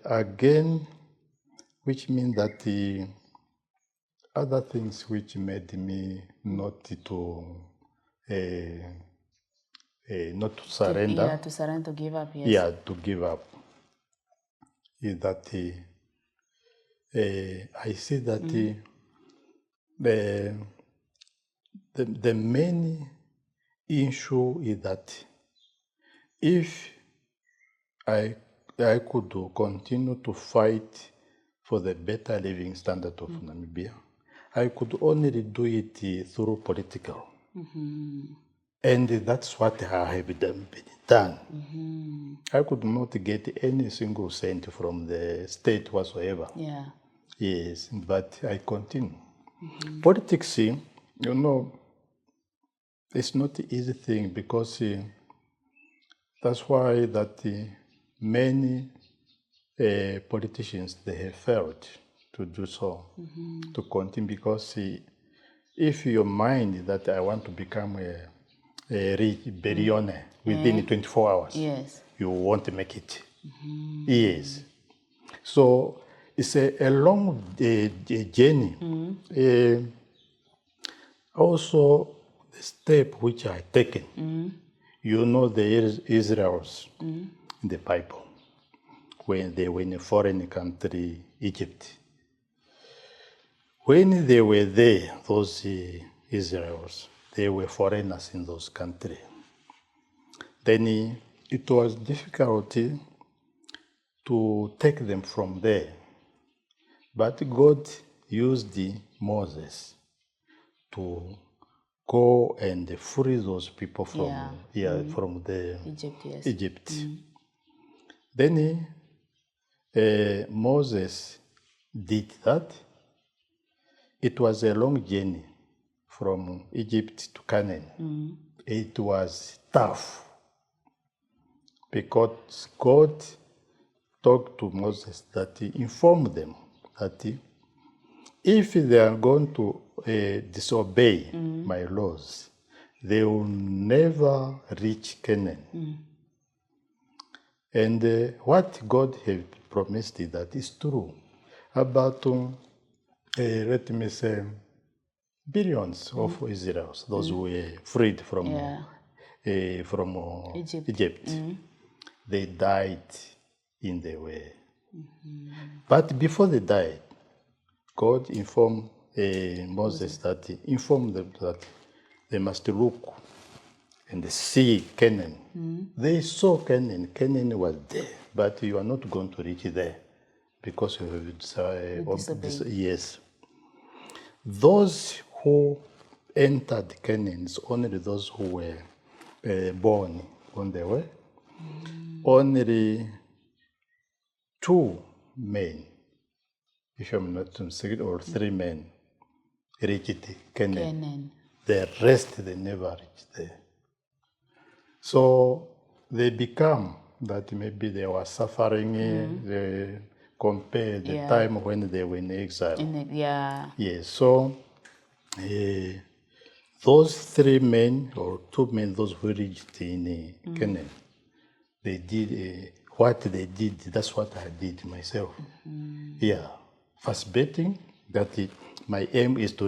again, which means that the other things which made me not to surrender. To surrender, to give up, yes. Yeah, to give up. Is that I see that the main issue is that if I could continue to fight for the better living standard of Namibia, I could only do it through political. And that's what I have been done. I could not get any single cent from the state whatsoever. Yeah. Yes, but I continue. Politics, you know, it's not an easy thing because that's why that many politicians, they have failed to do so, to continue, because if your mind that I want to become a rich billionaire within 24 hours, Yes. you won't make it. Yes. So it's a long journey. Also, the step which I taken, you know, the Israels in the Bible, when they were in a foreign country, Egypt. When they were there, those Israels, they were foreigners in those countries. Then it was difficult to take them from there. But God used Moses to go and free those people from from the Egypt, yes. Egypt. Then Moses did that. It was a long journey from Egypt to Canaan. It was tough because God talked to Moses that he informed them that if they are going to disobey my laws, they will never reach Canaan. And what God had promised that is true. About, let me say, billions of Israelites, those who were freed from Egypt. They died in the way. But before they died, God informed Moses that informed them that they must look and see Canaan. They saw Canaan. Canaan was there, but you are not going to reach there because you have disobeyed. yes. Those who entered Kenya is only those who were born on the way. Only 2 men, if I'm not mistaken, or 3 men reached Kenya. The rest, they never reached there. So they become that maybe they were suffering, they compare the time when they were in exile. Yes, so those 3 men or 2 men, those who reached in Kenya, they did what they did, that's what I did myself. Yeah, first betting that my aim is to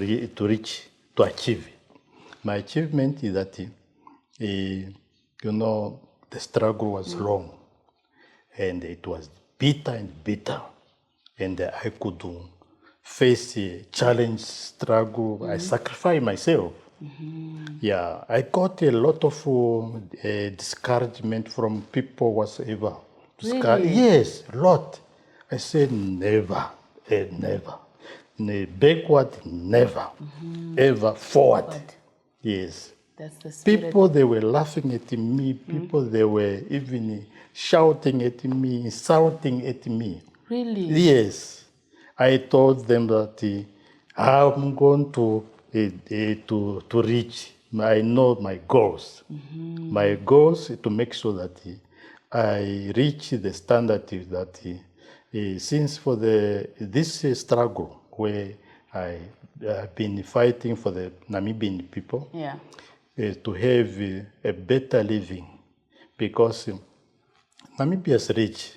achieve. My achievement is that, the struggle was long and it was bitter and bitter. And I could face a challenge, struggle. I sacrificed myself. Yeah, I got a lot of discouragement from people whatsoever. Really? Yes, a lot. I said never, never. Backward, never. Ever forward. Yes. That's the spirit. People, they were laughing at me. People, they were even shouting at me, insulting at me. Really? Yes. I told them that I'm going to reach. I know my goals. My goals is to make sure that I reach the standard that since for this struggle where I've been fighting for the Namibian people, to have a better living, because Namibia's rich.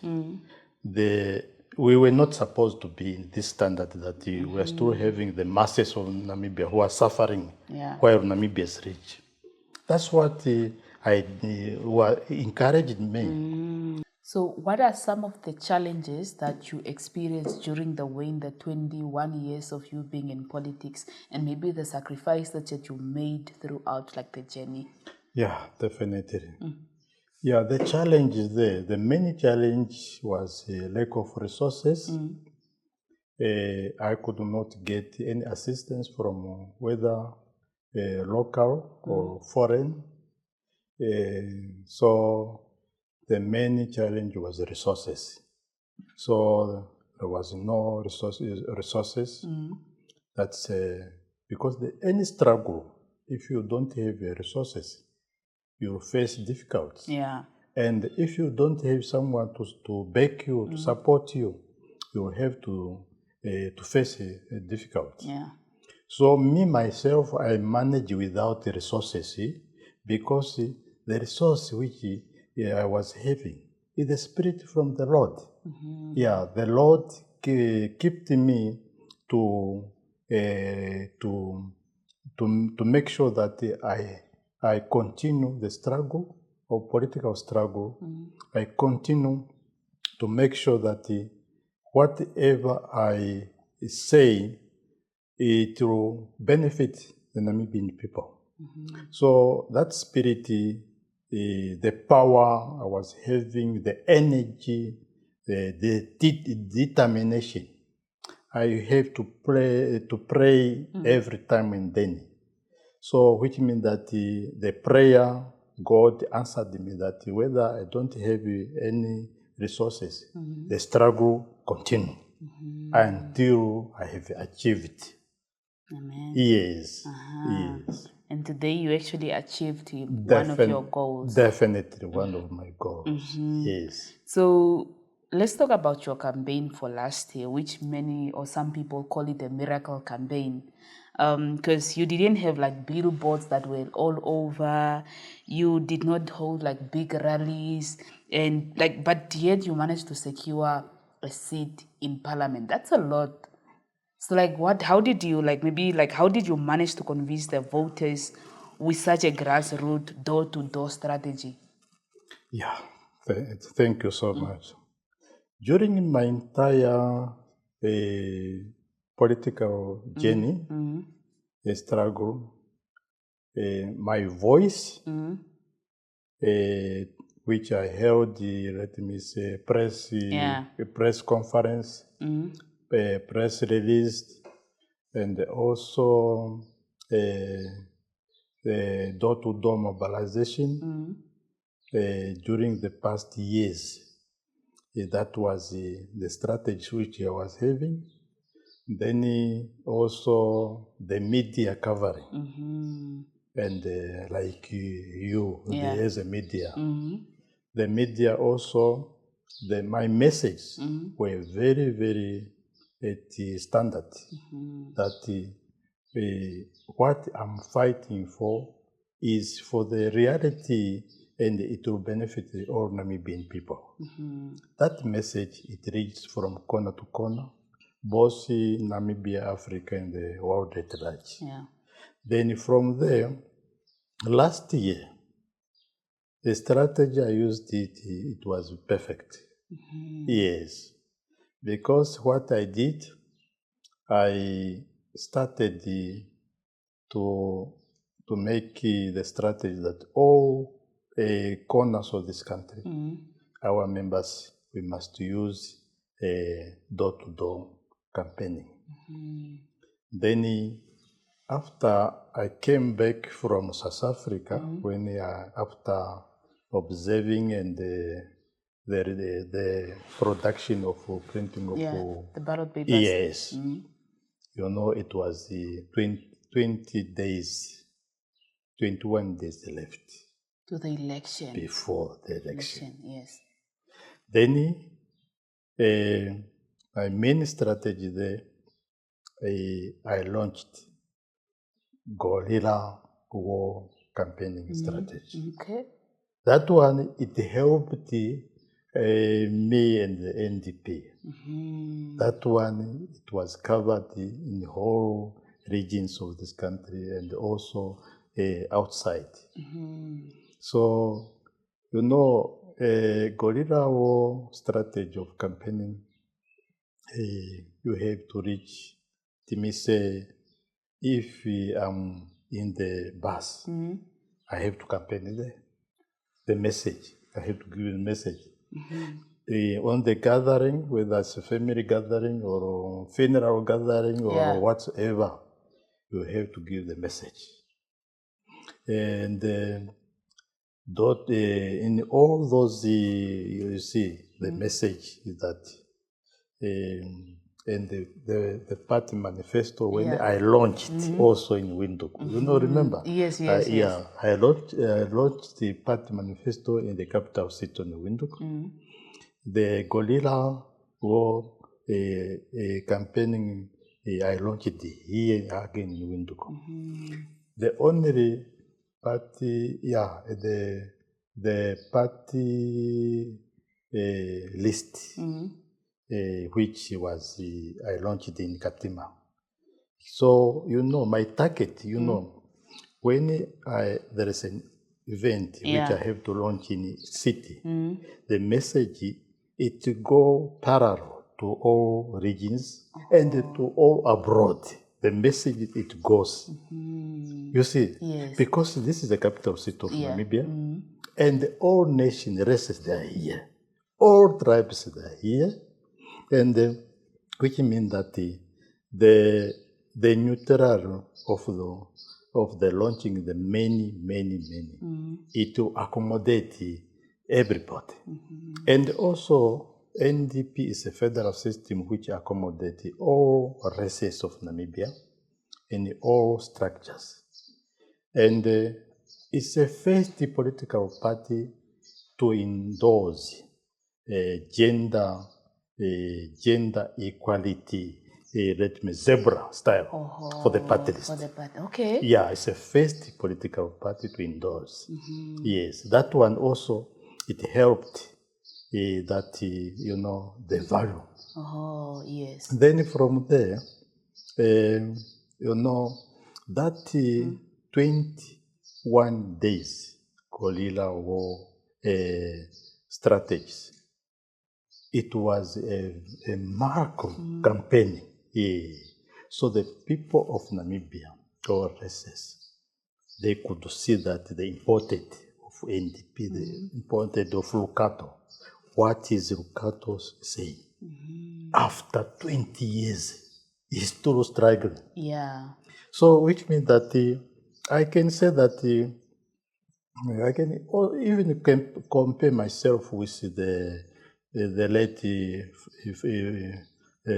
We were not supposed to be in this standard that we are still having the masses of Namibia who are suffering while Namibia is rich. That's what encouraged me. So what are some of the challenges that you experienced during the way in the 21 years of you being in politics, and maybe the sacrifice that you made throughout the journey? Yeah, definitely. Yeah, the challenge is there. The main challenge was a lack of resources. I could not get any assistance from whether local or foreign. So the main challenge was resources. So there was no resources. That's because any struggle, if you don't have resources, you face difficulties. And if you don't have someone to back you, to support you, you will have to face a difficulty. So me, myself, I manage without the resources, because the resource which I was having is the spirit from the Lord. Yeah, the Lord kept me to make sure that I continue the struggle of political struggle. I continue to make sure that whatever I say, it will benefit the Namibian people. So that spirit, the power I was having, the energy, the determination, I have to pray every time and then. So which means that the prayer, God answered me that whether I don't have any resources, the struggle continue until I have achieved. Amen. Yes. Yes. And today you actually achieved one of your goals. Definitely one of my goals. Yes. So let's talk about your campaign for last year, which many or some people call it a miracle campaign. Because you didn't have billboards that were all over. You did not hold big rallies, and but yet you managed to secure a seat in parliament. That's a lot. So how did you how did you manage to convince the voters with such a grassroots door-to-door strategy? Yeah, thank you so much. During my entire political journey, struggle, my voice, which I held, let me say, press conference, press release, and also door-to-door mobilization during the past years. That was the strategy which I was having. Then also the media covering. And like you, as a media. The media also, my messages were very, very at the standard. That what I'm fighting for is for the reality, and it will benefit all Namibian people. That message, it reaches from corner to corner, both in Namibia, Africa, and the world at large. Then from there, last year, the strategy I used, it was perfect. Yes. Because what I did, I started to make the strategy that all corners of this country, our members, we must use door-to-door campaigning. Then after I came back from South Africa, when after observing and the production of printing of the ballot papers. Yes, you know, it was 20 days, 21 days left to the election. Before the election. Yes. Then my main strategy there, I launched Guerrilla war campaigning strategy. Okay. That one, it helped me and the NDP. That one, it was covered in the whole regions of this country and also outside. So, you know, guerrilla war strategy of campaigning, you have to reach, let me say, if I'm in the bus, I have to campaign there. The message, I have to give the message. On the gathering, whether it's a family gathering or a funeral gathering or whatsoever, you have to give the message. And in all those, you see, the message is that, and the party manifesto, when I launched also in Windhoek. You know, remember? Yes. Yeah, I launched the party manifesto in the capital city in Windhoek. The guerrilla war campaigning, I launched it here again in Windhoek. The only party, the party list, which was I launched in Katima. So, you know, my target, you know, when there is an event which I have to launch in a city, the message, it go parallel to all regions and to all abroad. The message, it goes. You see, because this is the capital city of Namibia, and all nation races, they are here. All tribes, they are here. And which means that the neutral of the launching the many, it will accommodate everybody. And also, NDP is a federal system which accommodates all races of Namibia and all structures. And it's a first political party to endorse gender equality, let me zebra style for the party list. Okay. Yeah, it's a first political party to endorse. Yes, that one also, it helped that, you know, the value. Yes. Then from there, you know, that 21 days guerrilla war strategies, it was a miracle campaign. So the people of Namibia, all races, they could see that the importance of NDP, the importance of Lukato. What is Lukato saying? After 20 years, he's still struggling. Yeah. So, which means that I can say that I can even compare myself with the late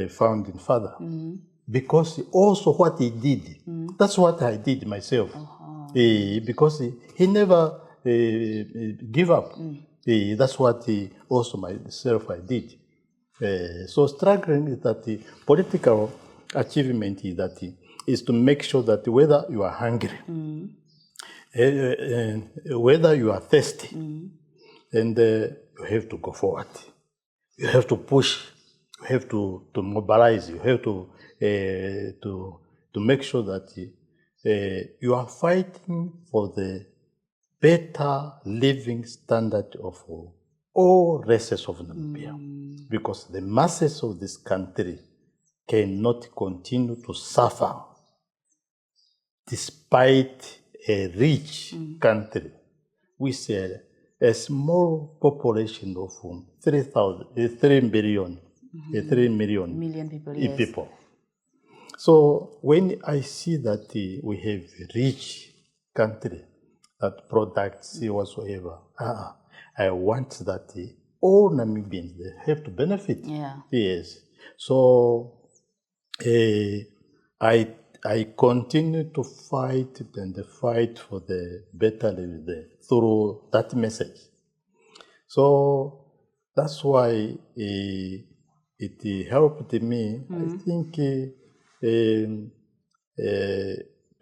founding father, because also what he did, that's what I did myself. Because he never give up. That's what also myself I did. So struggling is that the political achievement is that is to make sure that whether you are hungry, whether you are thirsty, and you have to go forward. You have to push. You have to mobilize. You have to make sure that you are fighting for the better living standard of all races of Namibia, because the masses of this country cannot continue to suffer despite a rich country with a small population of 3 million people. So when I see that we have a rich country, that products whatsoever, I want that all Namibians, they have to benefit. Yes. So I continue to fight and fight for the better living through that message. So that's why it helped me. I think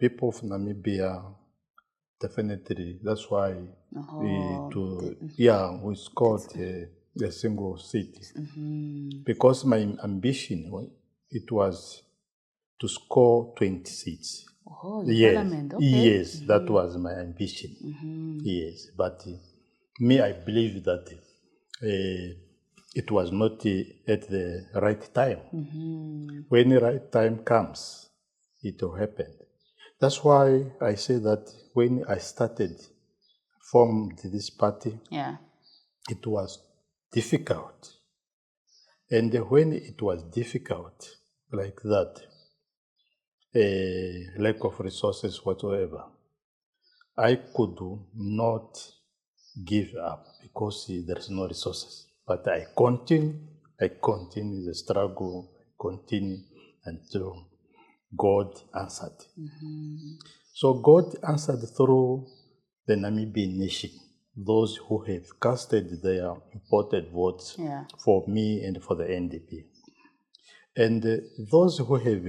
people of Namibia definitely. That's why we scored a single seat, because my ambition it was to score 20 seats. Parliament, okay. Yes, that was my ambition. Yes, but me, I believe that it was not at the right time. When the right time comes, it will happen. That's why I say that when I formed this party, it was difficult. And when it was difficult like that, lack of resources whatsoever, I could not give up because there is no resources. But I continue the struggle, until God answered. So God answered through the Namibian nation, those who have casted their imported votes for me and for the NDP. And those who have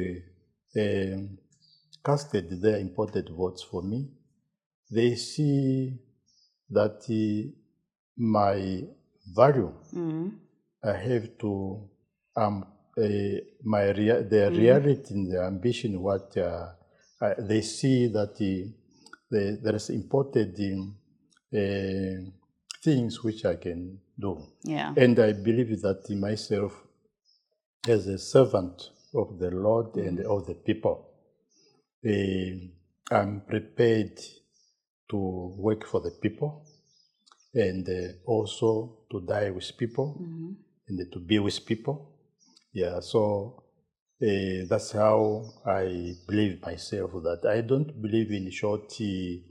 casted their imported votes for me, they see that my value, I have to, the reality and the ambition, what they see that there is imported things which I can do. And I believe that myself, as a servant of the Lord and of the people, I'm prepared to work for the people, and also to die with people, and to be with people. So that's how I believe myself, that I don't believe in short journey.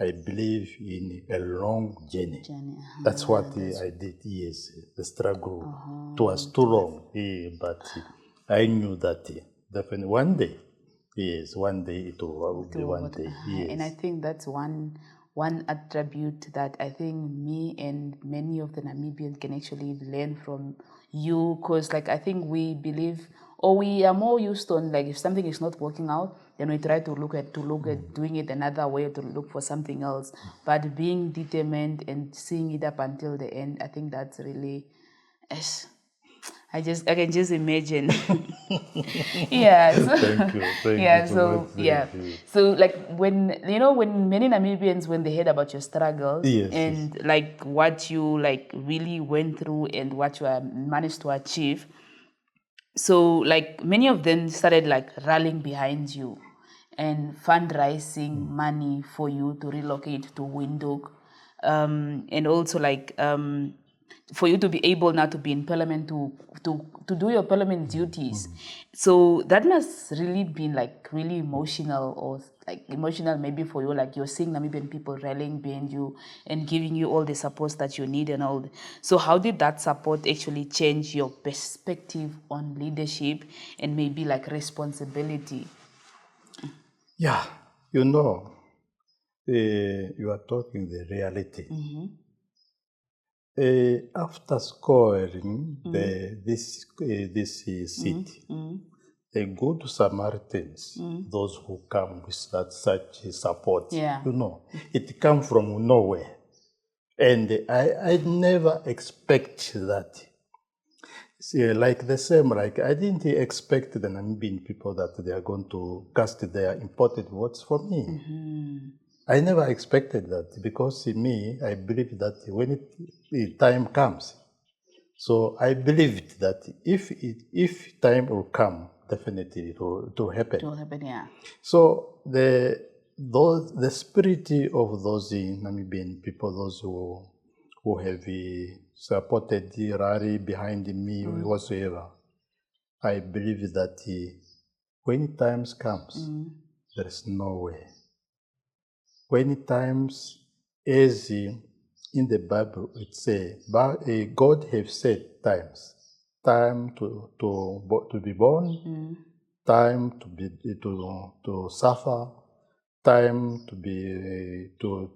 I believe in a long journey. That's what I did. Yes, the struggle. It was too long, but I knew that definitely one day. Yes, one day it will be one day. Yes. And I think that's one attribute that I think me and many of the Namibians can actually learn from you, because I think we believe, or we are more used on, if something is not working out, then we try to look at doing it another way, to look for something else. But being determined and seeing it up until the end, I think that's really, I can just imagine. Thank you. So when many Namibians, when they heard about your struggles and what you really went through and what you managed to achieve, so many of them started rallying behind you and fundraising money for you to relocate to Windhoek, and also for you to be able now to be in parliament to do your parliament duties. So that must really been like really emotional, or like emotional maybe for you, like you're seeing Namibian people rallying behind you and giving you all the support that you need and all. So how did that support actually change your perspective on leadership and maybe like responsibility? Yeah, you know, you are talking the reality. After scoring this seat, they go to Samaritans, those who come with that such support. Yeah. You know, it comes from nowhere. And I never expect that. See, like the same, like I didn't expect the Namibian people that they are going to cast their important votes for me. I never expected that, because in me, I believe that when the time comes, so I believed that if time will come, definitely it will happen. It will happen, yeah. So the spirit of those Namibian people, those who have supported the rally behind me whatsoever, I believe that when times comes, there is no way. When times, as in the Bible it says, God have set times, time to be born, time to suffer, time to be to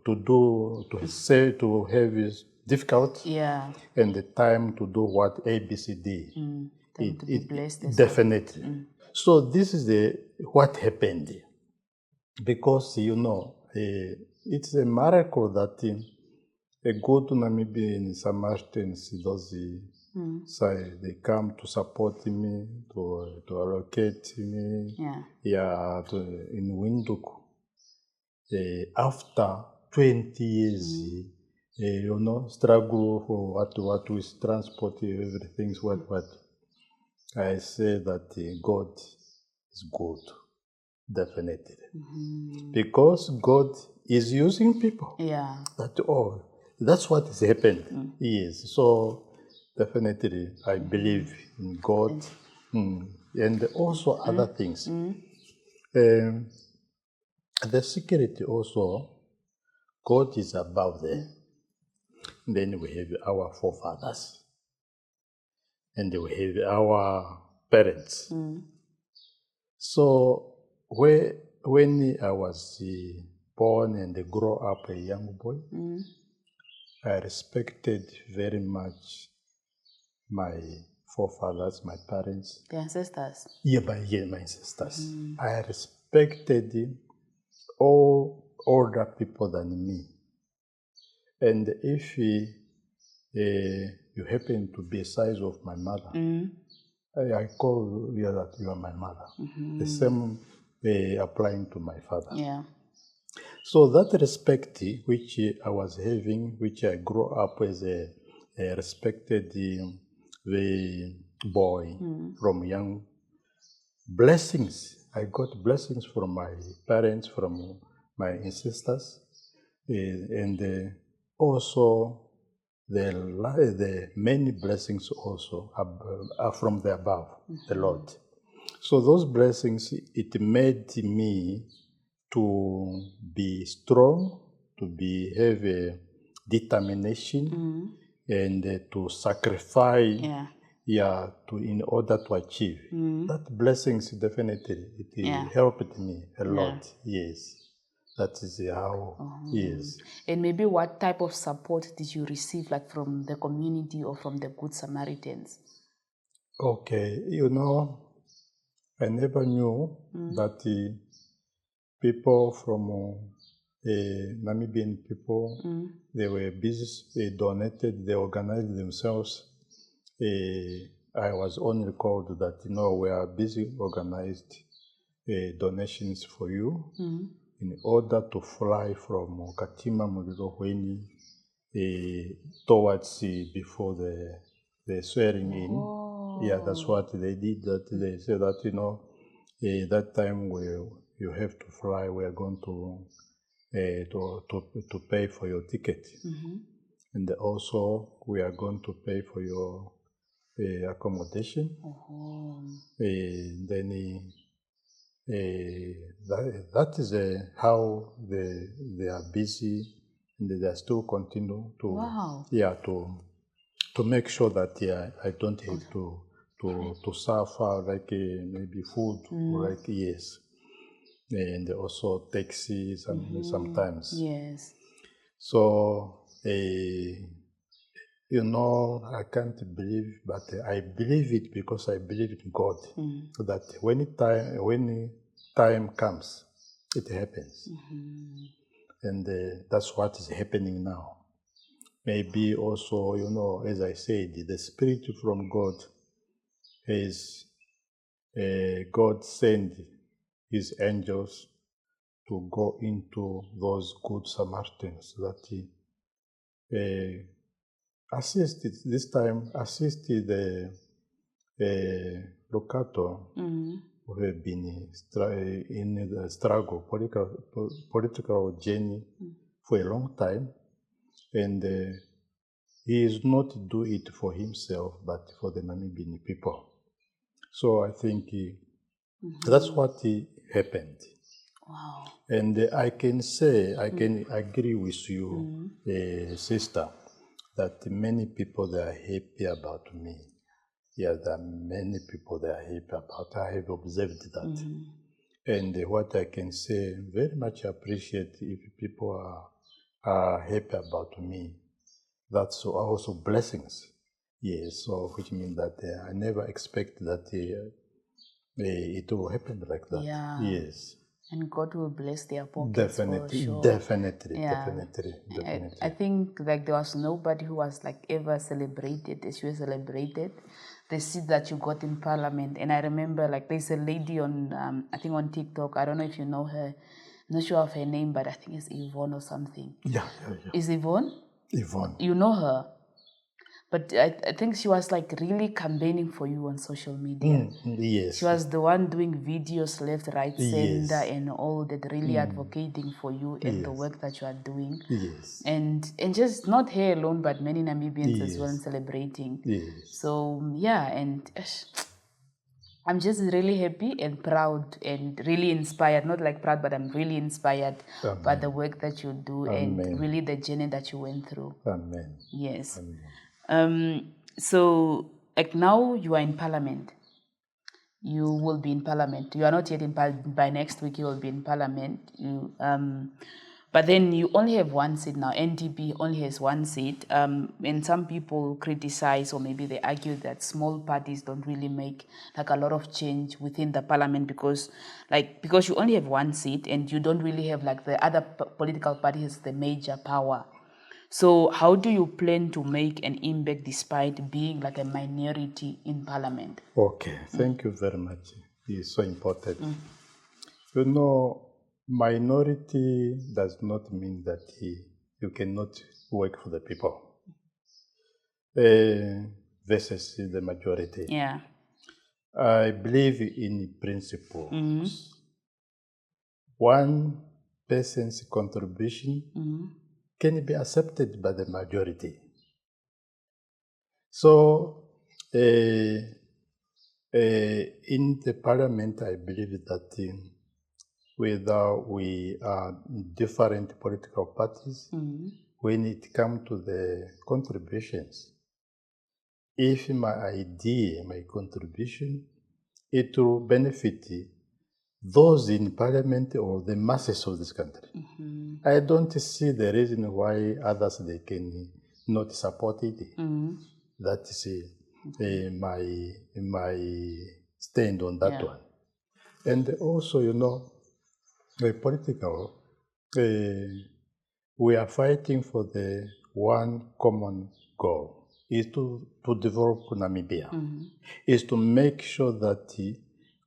have is difficult, Yeah. and the time to do what ABCD. Time to be blessed as Definitely. So this is what happened, because you know it's a miracle that a good Namibian Samaritans, those say they come to support me, to allocate me, in Windhoek. After 20 years, you know, struggle for what with transport, everything, what. I say that God is good, definitely. Because God is using people. Yeah. That's what has happened. Yes. So definitely I believe in God, and also other things. The security also, God is above there. Then we have our forefathers, and we have our parents. So when I was born and grew up a young boy, I respected very much my forefathers, my parents. The ancestors. My ancestors. I respected all older people than me. And if you happen to be the size of my mother, I call you that you are my mother. The same applying to my father. Yeah. So that respect which I was having, which I grew up as a respected the boy from young, blessings. I got blessings from my parents, from my ancestors, and also the many blessings also are from the above, the Lord. So those blessings, it made me to be strong, to have a determination, and to sacrifice, in order to achieve. That blessings definitely it helped me a lot. Yes, that is how. Yes. And maybe what type of support did you receive, like from the community or from the Good Samaritans? Okay, you know, I never knew that the people from Namibian people, they were busy, they donated, they organized themselves. I was only called that, we are busy organized donations for you in order to fly from Katima Mulilo when towards before the swearing in. Yeah, that's what they did. That they said that that time where you have to fly, we are going to pay for your ticket. and also we are going to pay for your accommodation. Then that is how they are busy, and they are still continue to to make sure that I don't have to suffer like maybe food, like yes, and also taxis sometimes. Yes. So you know, I can't believe, but I believe it because I believe in God. That when time comes, it happens, and that's what is happening now. Maybe also, you know, as I said, the Spirit from God is God sent His angels to go into those good Samaritans that assisted the Lukato, who have been in the struggle, political journey for a long time, and he is not do it for himself, but for the Namibian people. So I think that's what happened. Wow. And I can say, I can agree with you, sister, that many people, they are happy about me. Yeah, there are many people that are happy about. I have observed that. And what I can say, very much appreciate if people are happy about me. That's also blessings. Yes, so which means that I never expect that it will happen like that. Yeah. Yes. And God will bless their pockets. Definitely, for sure. definitely. I think like there was nobody who was like ever celebrated as you were celebrated. The seat that you got in Parliament, and I remember like there's a lady on I think on TikTok. I don't know if you know her. I'm not sure of her name, but I think it's Yvonne or something. Yeah. Is Yvonne? Yvonne. You know her. But I think she was like really campaigning for you on social media. Yes. She was the one doing videos left, right, center, Yes. and all that, really advocating for you and the work that you are doing. Yes. And just not her alone, but many Namibians as well, and celebrating. Yes. So yeah, and I'm just really happy and proud and really inspired. Not like proud, but I'm really inspired by the work that you do and really the journey that you went through. Amen. Yes. Amen. So, like now you are in Parliament. You will be in Parliament. You are not yet in Parliament. By next week, you will be in Parliament. But then you only have one seat now. NDP only has one seat. And some people criticize or maybe they argue that small parties don't really make like a lot of change within the Parliament because you only have one seat and you don't really have like the other political party has the major power. So how do you plan to make an impact despite being like a minority in Parliament? Okay, thank you very much. It's so important. You know, minority does not mean that you cannot work for the people versus the majority. Yeah. I believe in principles. One person's contribution can be accepted by the majority. So, in the parliament, I believe that whether we are different political parties, when it comes to the contributions, if my idea, my contribution, it will benefit those in parliament or the masses of this country. I don't see the reason why others they can not support it. That is my stand on that one. And also, you know, political, we are fighting for the one common goal, is to develop Namibia, is to make sure that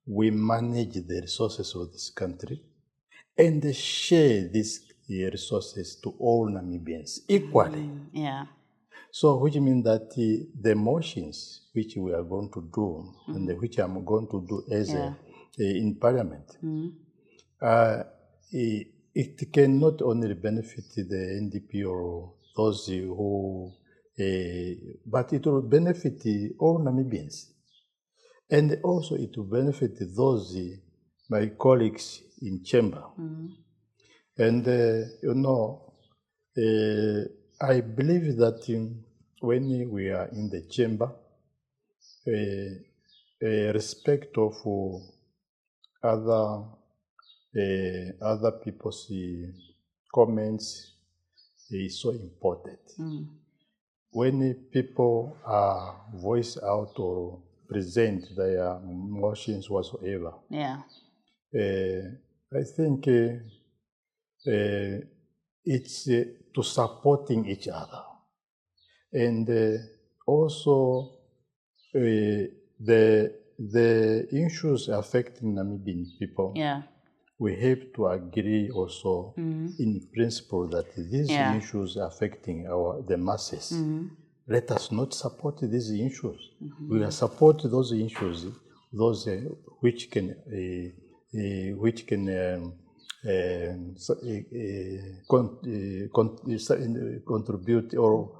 we manage the resources of this country and share these resources to all Namibians equally. Yeah. So which means that the motions which we are going to do and which I'm going to do as in Parliament, it cannot only benefit the NDP or those who, but it will benefit all Namibians. And also it will benefit those, my colleagues in chamber. And, I believe that when we are in the chamber, respect of other people's comments is so important. When people voice out or present their emotions whatsoever, I think it's to supporting each other. And also the issues affecting Namibian people, we have to agree also in principle that these issues affecting the masses, let us not support these issues. We will support those issues, those which can contribute or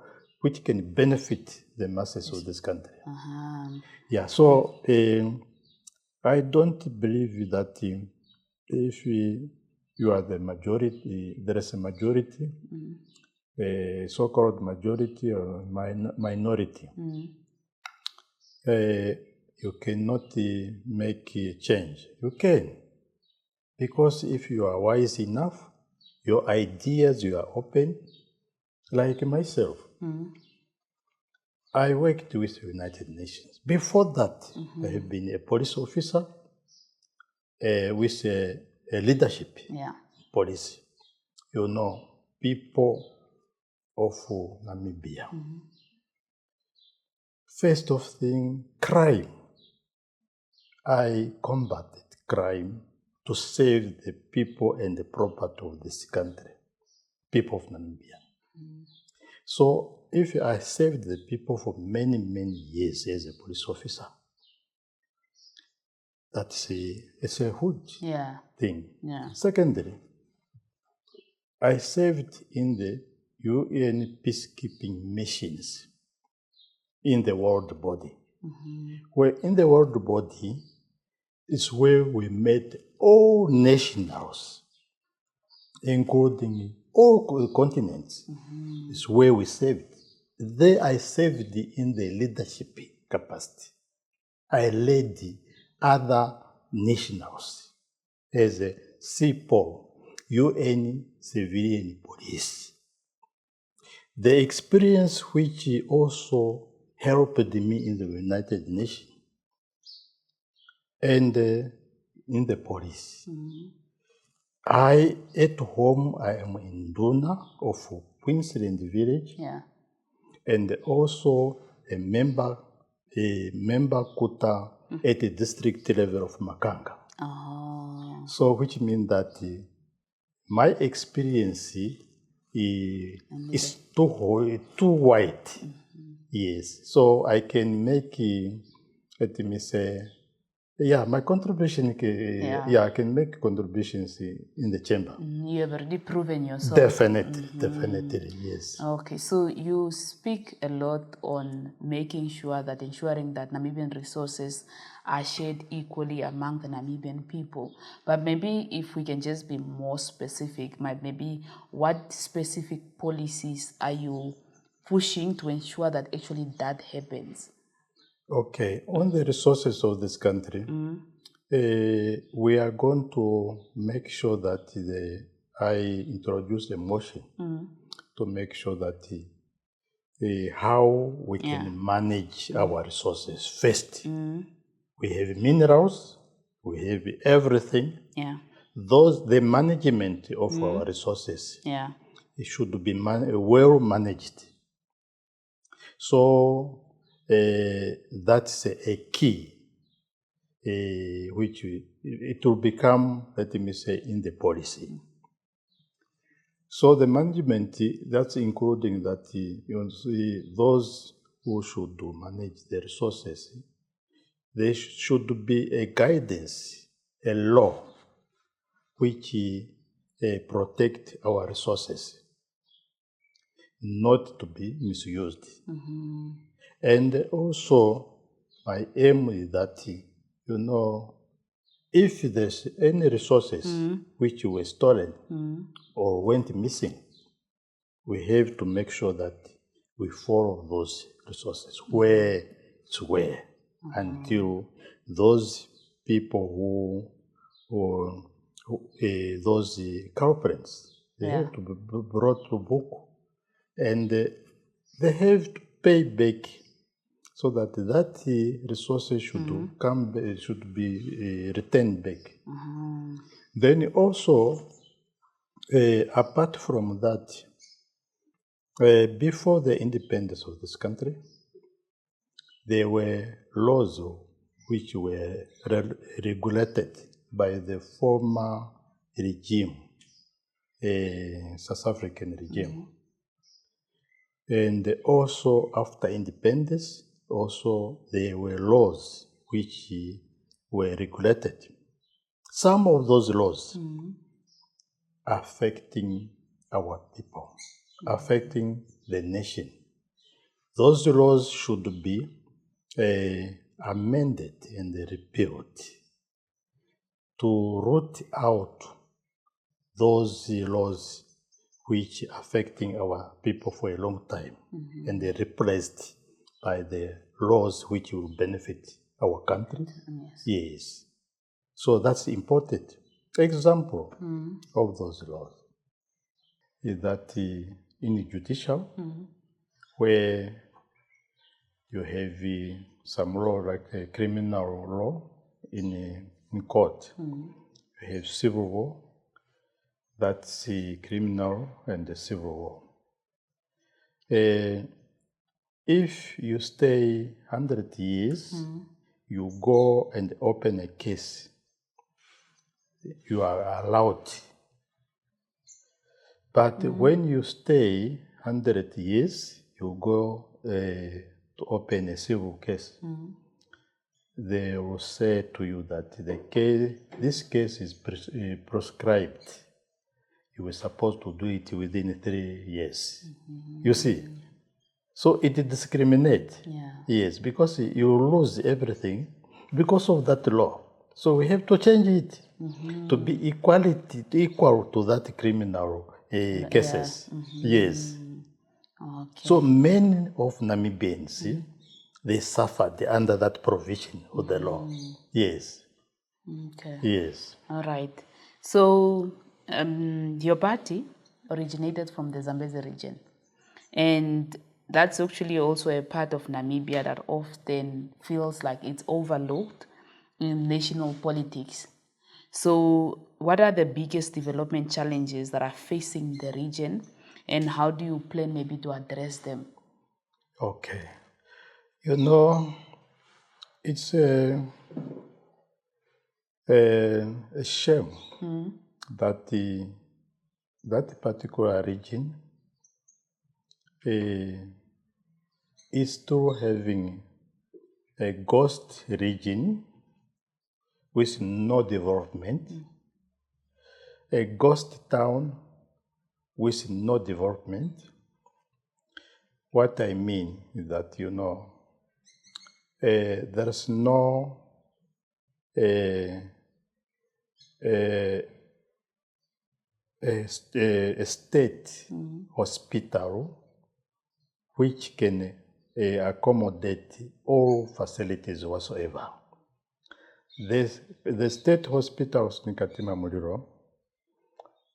which can benefit the masses of this country. So I don't believe that if you are the majority, there is a majority, a so-called majority or minority. You cannot make a change. You can. Because if you are wise enough, your ideas, you are open, like myself. I worked with the United Nations. Before that, I have been a police officer with a leadership policy. People of Namibia. First of thing, crime. I combated crime to save the people and the property of this country, people of Namibia. So if I saved the people for many, many years as a police officer, it's a huge thing. Secondly, I served in the UN peacekeeping missions in the world body. Where in the world body is where we met all nationals, including all continents, is where we served. There I served in the leadership capacity. I led other nationals as a CPOL, UN Civilian Police. The experience which also helped me in the United Nations and in the police. At home, I am in Duna of Queensland Village, and also a member Kuta at the district level of Makanga. So, which means that my experience is too wide. Yes, so I can make, let me say, my contribution, I can make contributions in the chamber. You have already proven yourself. Definitely, yes. Okay, so you speak a lot on ensuring that Namibian resources are shared equally among the Namibian people. But maybe if we can just be more specific, maybe what specific policies are you pushing to ensure that actually that happens? Okay, on the resources of this country, we are going to make sure that I introduce a motion to make sure that how we can manage our resources. First, we have minerals, we have everything. The management of our resources, it should be well managed. So that's a key, which it will become, let me say, in the policy. So the management, that's including that those who should manage the resources, there should be a guidance, a law, which protect our resources. not to be misused. And also, my aim is that, if there's any resources which were stolen or went missing, we have to make sure that we follow those resources where it's where until those people those culprits, they have to be brought to book, and they have to pay back, so that resources should be returned back. Then also, apart from that, before the independence of this country, there were laws which were regulated by the former regime, South African regime. And also after independence, also there were laws which were regulated. Some of those laws affecting our people, affecting the nation. Those laws should be amended and repealed to root out those laws which affecting our people for a long time, and they're replaced by the laws which will benefit our country. Yes. So that's important. Example of those laws is that in the judicial, where you have some law like a criminal law in court, you have civil law, that's the criminal and the civil law. If you stay 100 years, you go and open a case, you are allowed. But when you stay 100 years, you go to open a civil case. They will say to you that this case is proscribed. You were supposed to do it within 3 years. You see? So it discriminates. Yes, because you lose everything because of that law. So we have to change it to be equal to that criminal cases. Yes. Okay. So many of Namibians, they suffered under that provision of the law. Yes. Okay. Yes. All right. So your party originated from the Zambezi region, and that's actually also a part of Namibia that often feels like it's overlooked in national politics. So what are the biggest development challenges that are facing the region, and how do you plan maybe to address them? Okay. It's a shame that that particular region is still having a ghost region with no development, a ghost town with no development. What I mean is that, there's no a state hospital which can accommodate all facilities whatsoever. The state hospitals in Katima Muliro,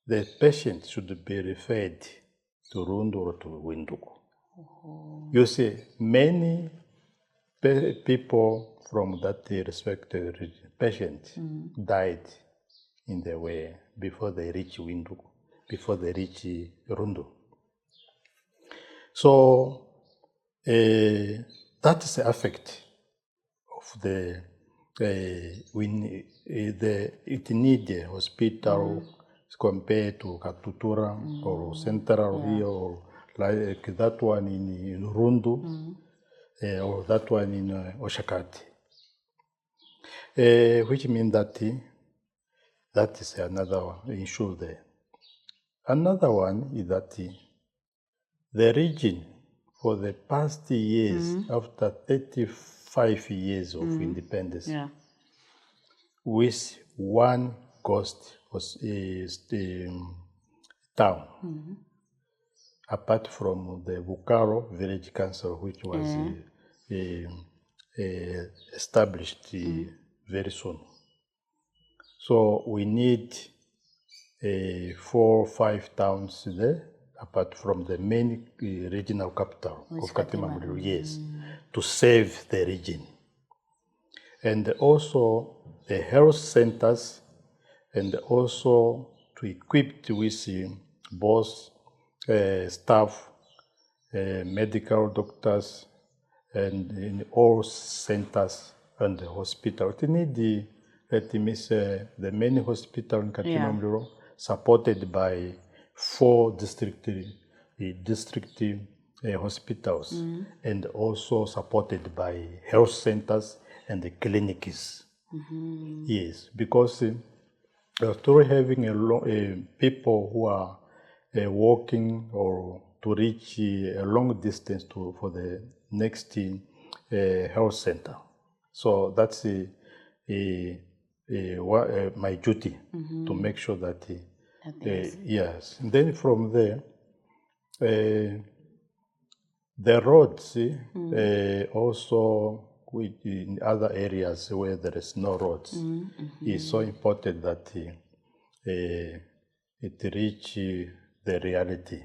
the patient should be referred to Rundu or to Winduku. You see, many people from that respected patient died in the way before they reach Winduku, before they reach Rundu. So that is the effect of it need a hospital compared to Katutura or Central here, or like that one in Rundu, or that one in Oshakati. Which means that is another issue there. Another one is that The region, for the past years, after 35 years of independence, Yeah. with one ghost was town, apart from the Bukaro Village Council, which was established very soon. So we need 4 or 5 towns there, apart from the main regional capital of Katima, yes, to save the region. And also the health centers, and also to equip with both staff, medical doctors, and in all centers and the hospital. We need the main hospital in Katima supported by 4 district hospitals, and also supported by health centers and the clinics. Yes, because through having people who are walking or to reach a long distance for the next health center. So that's my duty to make sure that yes. And then from there, the roads also in other areas where there is no roads is so important that it reach the reality.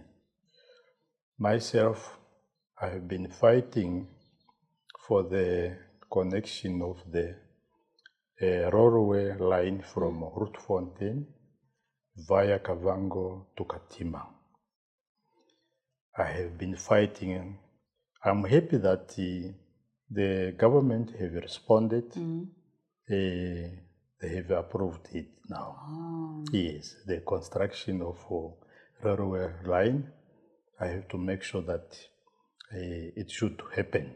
Myself, I have been fighting for the connection of the railway line from Rootfontein via Kavango to Katima. I have been fighting. I'm happy that the government have responded. They have approved it now. Yes, the construction of railway line. I have to make sure that it should happen.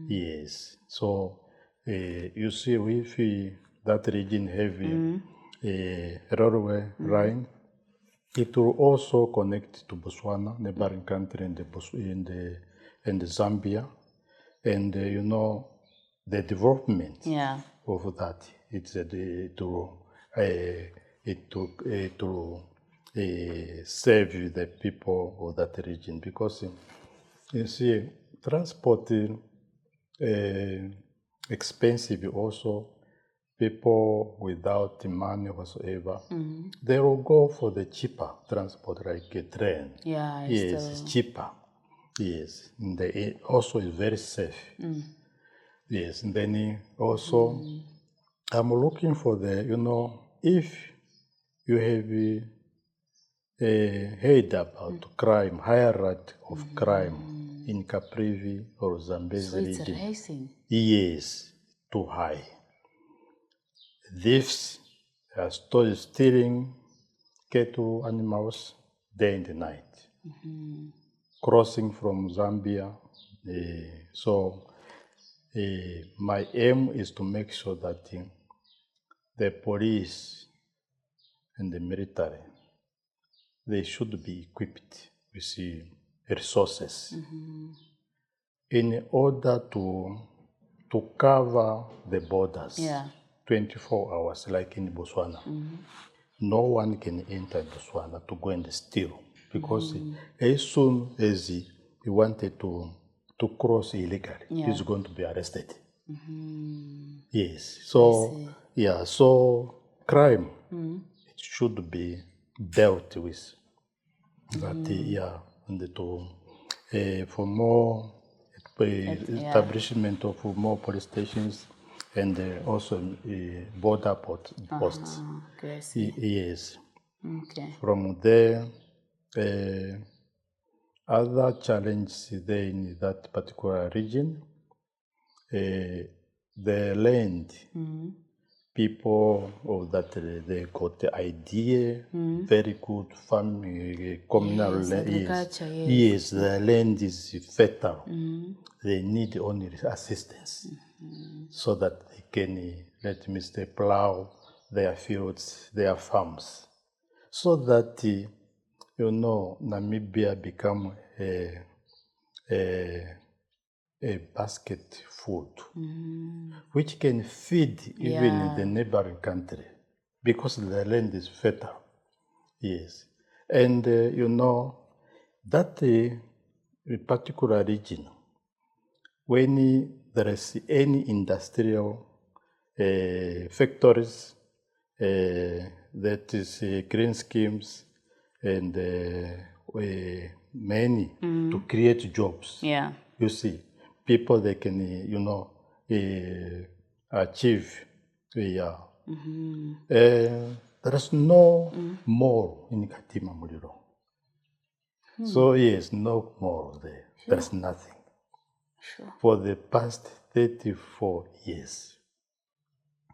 Yes. So you see, if that region have a railway line, it will also connect to Botswana, neighboring country, and Zambia, and the development of that. It's to save the people of that region, because you see, transport expensive also. People without money whatsoever, they will go for the cheaper transport, like a train. Yeah, yes, it's cheaper. Yes, and it also is very safe. Yes, and then also I'm looking for the, if you have heard about crime, higher rate of crime in Caprivi or Zambezi region. So it's rising. Yes, too high. Thieves are stealing cattle, animals, day and night, crossing from Zambia. So my aim is to make sure that the police and the military, they should be equipped with resources in order to cover the borders. 24 hours, like in Botswana. No one can enter Botswana to go and steal, because as soon as he wanted to cross illegally, he's going to be arrested. Yes. So so crime it should be dealt with. That and to for more establishment of more police stations, and also border posts. Yes. Okay. From there, other challenges there in that particular region, the land, people of that, they got the idea, very good farming, communal land. Yes, the land is fertile. They need only assistance so that they can, let me say, plow their fields, their farms, so that Namibia become a basket food, which can feed even the neighboring country because the land is fertile. Yes. And that particular region, when there is any industrial factories, that is green schemes and many to create jobs. Yeah. You see, people they can, achieve. Yeah. There is no more in Katima Muliro. So yes, no more there. There's nothing. Sure. For the past 34 years.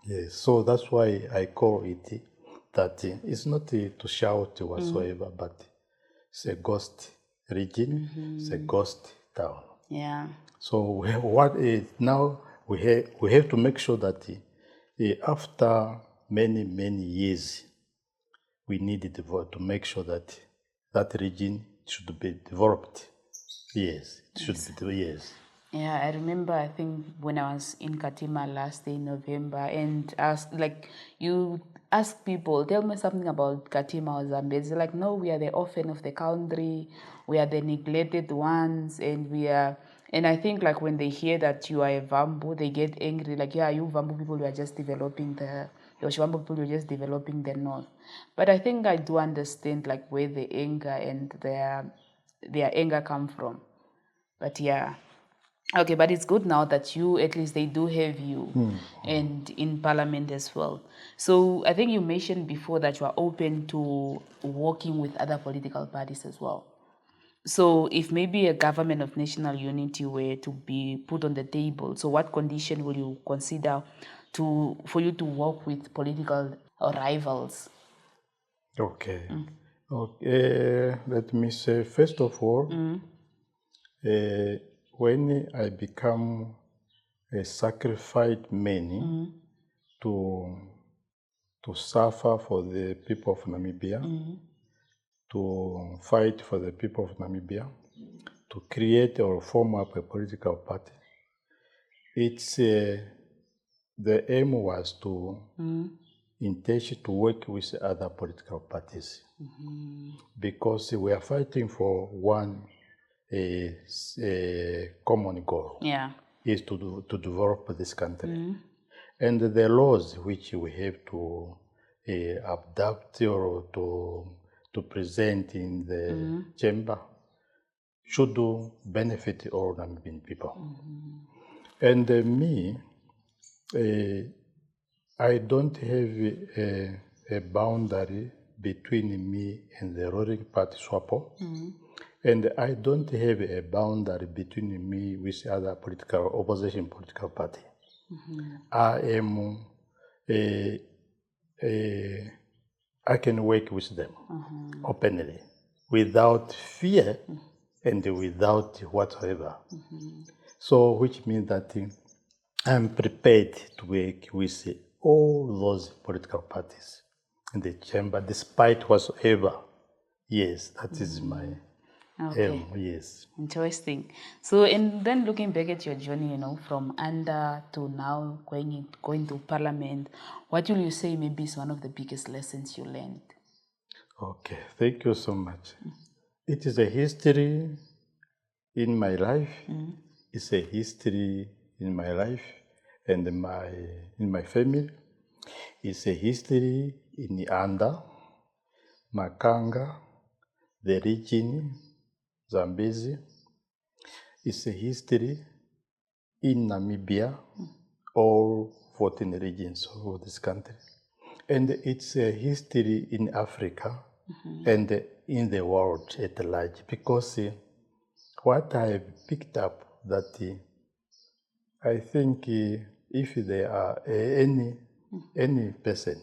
Yes, so that's why I call it that it's not to shout whatsoever, but it's a ghost region, it's a ghost town. Yeah. So what is now we have to make sure that after many years, we need to make sure that that region should be developed. Yes, it should be, yes. Yeah, I remember, I think, when I was in Katima last day in November, and you ask people, tell me something about Katima or Zambezi. Like, no, we are the orphan of the country, we are the neglected ones, and I think, like, when they hear that you are a Vambu, they get angry, like, yeah, you Vambu people, you are just developing your Shivambu people, you're just developing the north. But I think I do understand, like, where the anger and their anger come from. But yeah. Okay, but it's good now that at least they do have you and in parliament as well. So I think you mentioned before that you are open to working with other political parties as well. So if maybe a government of national unity were to be put on the table, so what condition will you consider for you to work with political rivals? Okay. Okay. Let me say, first of all, when I become a sacrificed man to suffer for the people of Namibia, to fight for the people of Namibia, to create or form up a political party, it's the aim was to intention to work with other political parties because we are fighting for one a common goal. Yeah. Is to develop this country. And the laws which we have to adapt or to present in the chamber should benefit all Namibian people. And me, I don't have a boundary between me and the ruling party SWAPO. And I don't have a boundary between me with other opposition political party. I am, I can work with them openly, without fear and without whatever. So, which means that I'm prepared to work with all those political parties in the chamber, despite whatsoever. Yes, that is my Okay. yes. Interesting. So, and then looking back at your journey, from under to now going to parliament, what will you say maybe is one of the biggest lessons you learned? Okay, thank you so much. It is a history in my life. It's a history in my life and in my family. It's a history in Anda, Makanga, the region, Zambezi. It's a history in Namibia, all 14 regions of this country. And it's a history in Africa and in the world at large, because what I have picked up that I think if there are any person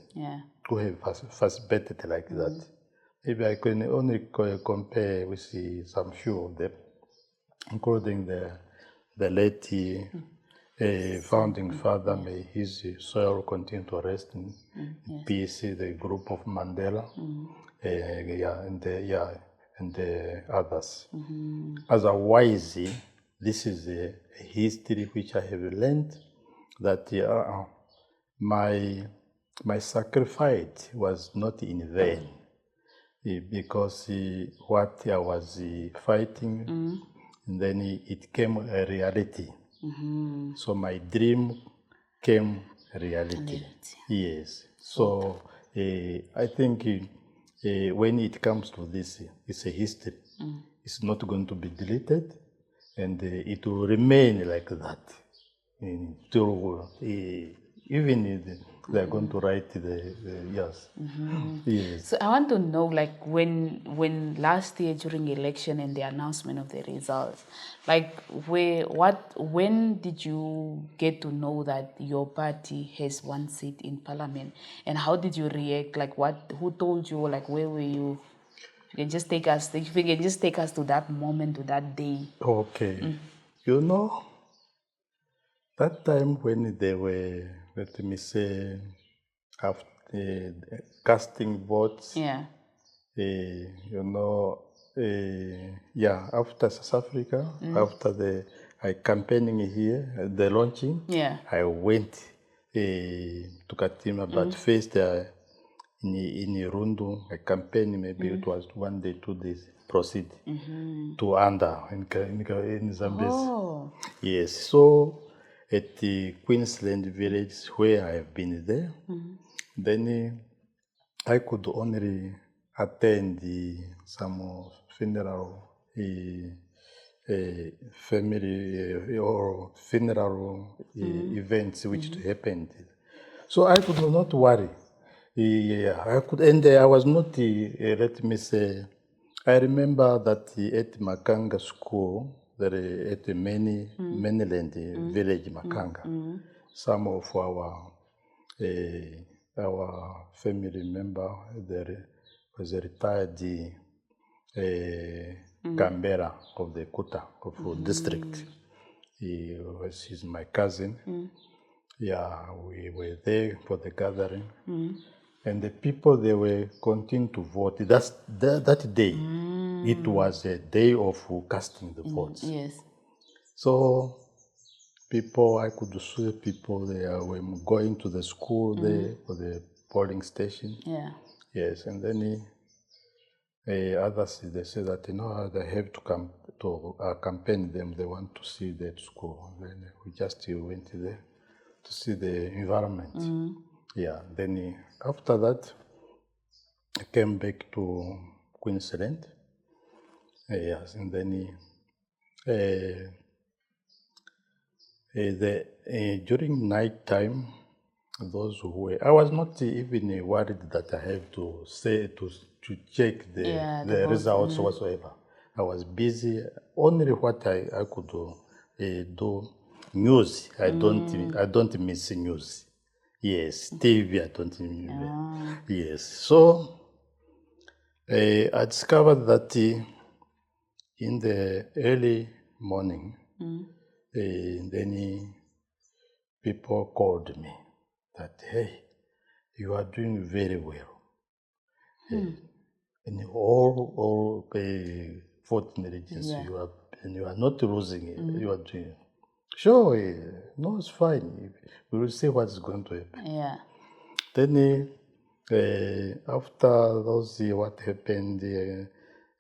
who have participated like that, maybe I can only compare with some few of them, including the late founding father, may his soul continue to rest in peace, the group of Mandela, and the others. Otherwise, this is a history which I have learned that my sacrifice was not in vain, because what I was fighting, and then it came a reality. So my dream came reality. Yes. So I think when it comes to this, it's a history. It's not going to be deleted, and it will remain like that until even if they're going to write the yes. Yes. So I want to know, like, when last year during election and the announcement of the results, like, when did you get to know that your party has one seat in parliament, and how did you react? Like, who told you? Like, where were you? If you can just take us, if you can just take us to that moment, to that day. Okay. You know, that time when they were, let me say, after casting votes, Yeah. you know, yeah, after South Africa, after the campaigning here, the launching, Yeah. I went to Katima, but first in Rundu, I campaign, maybe it was 1 day, 2 days, proceed to Anda in Zambezi. Oh. Yes, so at the Queensland village where I have been there, then I could only attend some funeral, family or funeral events which happened. So I could not worry. Yeah, I could, and I was not, let me say, I remember that at Makanga school, there at the mainland village Makanga, some of our family member, there was a retired Gambera of the Kuta of district. He's my cousin. Yeah, we were there for the gathering. And the people, they were continuing to vote. That day, it was a day of casting the votes. Yes. So people, I could see people, they were going to the school there, or the polling station. Yeah. Yes, and then others, they say that, they have to come to campaign them. They want to see that school. Then we just went there to see the environment. Yeah, then after that, I came back to Queensland. Yes, and then during night time, those who were, I was not even worried that I have to say to check the votes, results whatsoever. I was busy. Only what I could do news. I don't miss news. Yes, TV. I don't miss. Yes. So I discovered that in the early morning, then people called me that, hey, you are doing very well. In all 14 regions, you are not losing it. You are doing. Sure, no, it's fine. We will see what's going to happen. Yeah. Then after those, what happened,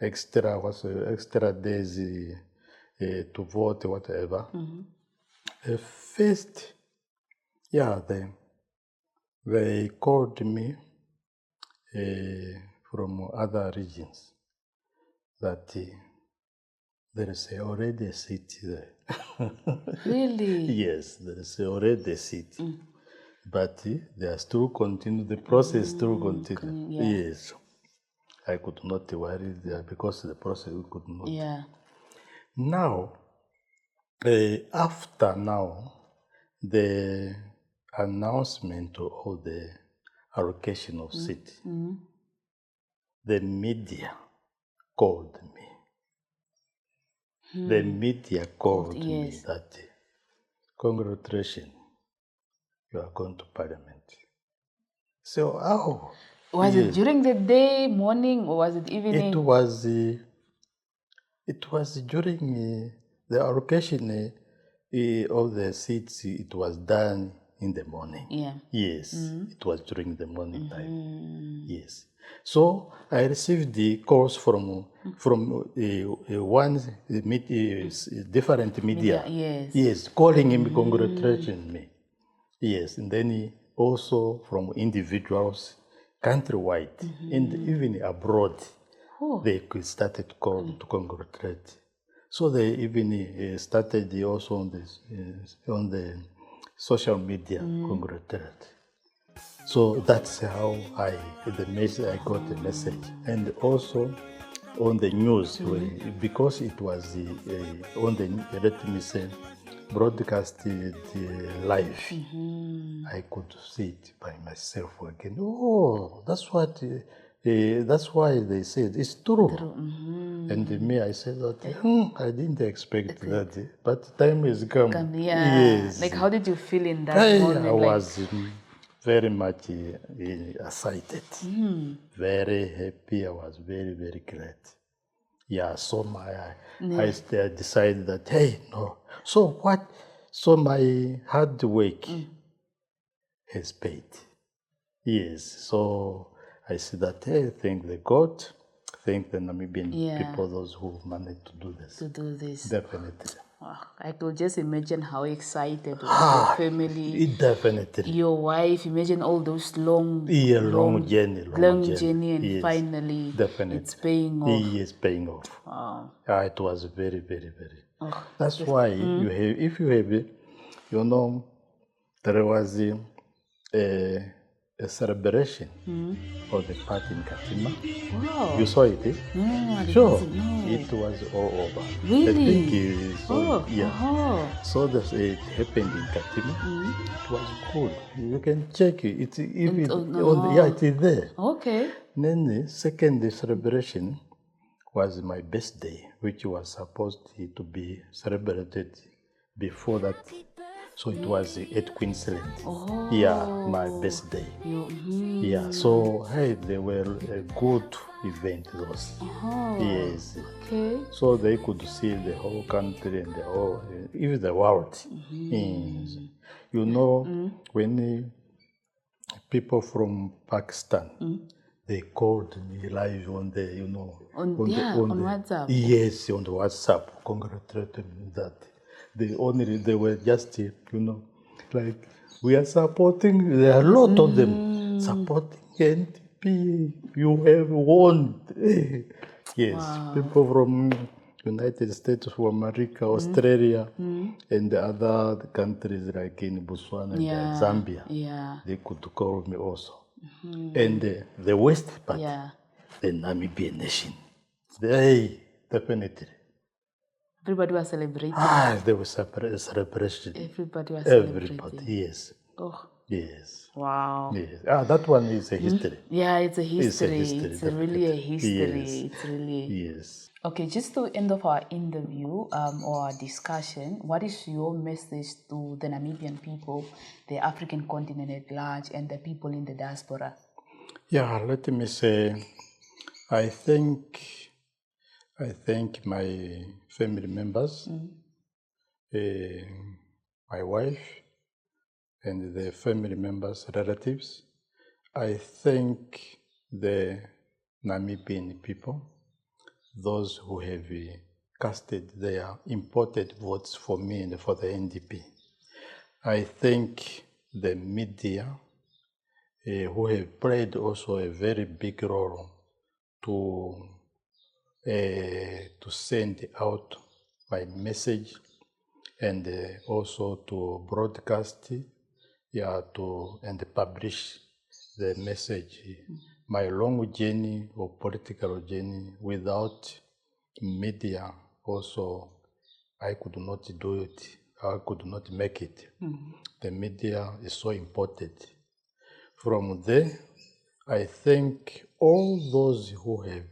extra days to vote, whatever. First, yeah, they called me from other regions that there is already a seat there. Really? Yes, there is already a seat. But they are still continue, the process still continue. Yes. I could not worry there because the process we could not. Yeah. Now, after now, the announcement of the allocation of seat, the media called me. The media called me that, congratulations, you are going to parliament. So, Was it during the day, morning, or was it evening? It was during the allocation of the seats. It was done in the morning. Yeah. Yes, it was during the morning time. Yes. So I received the calls from one different media. Yes. Yes, calling him, congratulating me. Yes, and then also from individuals countrywide and even abroad. They started to congratulate. So they even started also on the social media congratulate. So that's how I got the message, and also on the news because it was on the let me say broadcasted live. I could see it by myself again. Oh, that's what. That's why they said it's true. And me, I said that I didn't expect that, but time has come. Yes. Like, how did you feel in that moment? I was very much excited, very happy. I was very, very glad. Yeah, so I decided that, hey, no. So what? So my hard work has paid. Yes, so I see that, hey, thank the God, thank the Namibian people, those who managed to do this. Definitely. Wow, I could just imagine how excited was your family, definitely. Your wife. Imagine all those long journey, and finally definitely. it's paying off. It's paying off. Wow. It was very, very, very. That's why if you have it, there was a celebration of the party in Katima. Wow. You saw it, eh? No, Sure. no. It was all over. Really? I think so it happened in Katima. It was cool. You can check it. It's it is there. Okay. Then the second celebration was my birthday, which was supposed to be celebrated before that. So it was at Queensland. Yeah, my birthday. Yeah, so hey, they were a good event those. Yes. Okay. So they could see the whole country and the whole, even the world. Yes. When people from Pakistan, they called me live on the, on WhatsApp. Yes, on the WhatsApp, congratulating me that. They were just, like, we are supporting, there are a lot of them supporting NTP, you have won. Yes, people from United States of America, Australia, and the other countries like in Botswana and Zambia, they could call me also. And the West part, the Namibian nation, they definitely. Everybody was celebrating. There was a celebration. Everybody was celebrating. Everybody, yes. Oh. Yes. Wow. Yes. That one is a history. Yeah, it's a history. It's really a history. Yes. It's really. Yes. Okay, just to end off our interview or our discussion, what is your message to the Namibian people, the African continent at large, and the people in the diaspora? Yeah, let me say, I thank my family members, my wife, and the family members, relatives. I thank the Namibian people, those who have casted their important votes for me and for the NDP. I thank the media who have played also a very big role to send out my message and also to broadcast and publish the message. My long journey or political journey without media also, I could not do it. I could not make it. The media is so important. From there, I thank all those who have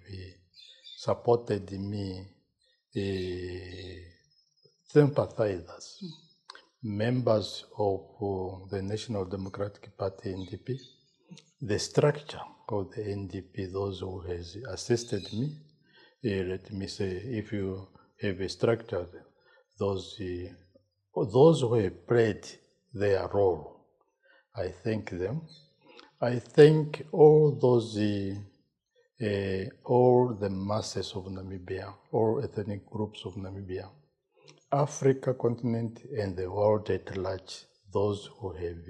supported me, sympathizers, members of the National Democratic Party, NDP, the structure of the NDP, those who has assisted me, let me say, if you have a structure, those who have played their role, I thank them. I thank all those, all the masses of Namibia, all ethnic groups of Namibia, Africa continent and the world at large, those who have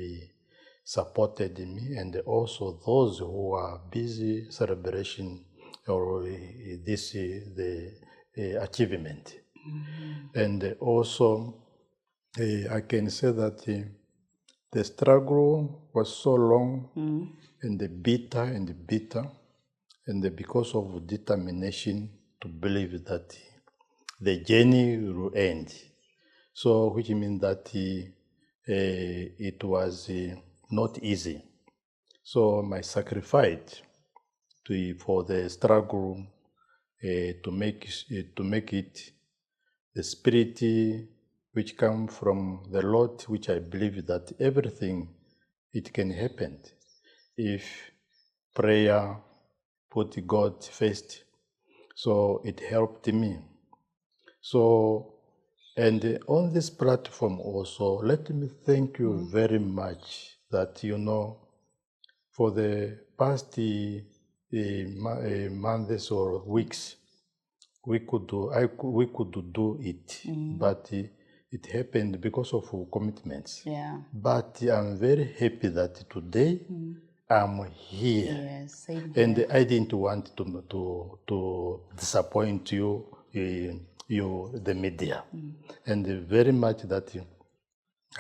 supported me, and also those who are busy celebration or the achievement. And also, I can say that the struggle was so long and bitter, and because of determination to believe that the journey will end. So, which means that it was not easy. So, my sacrifice for the struggle to make it the spirit which comes from the Lord, which I believe that everything it can happen if prayer put God first. So it helped me. So, and on this platform also, let me thank you very much that, for the past months or weeks, we could do it, but it happened because of commitments. Yeah. But I'm very happy that today I'm here. Yes, same here. And I didn't want to disappoint you, the media. And very much that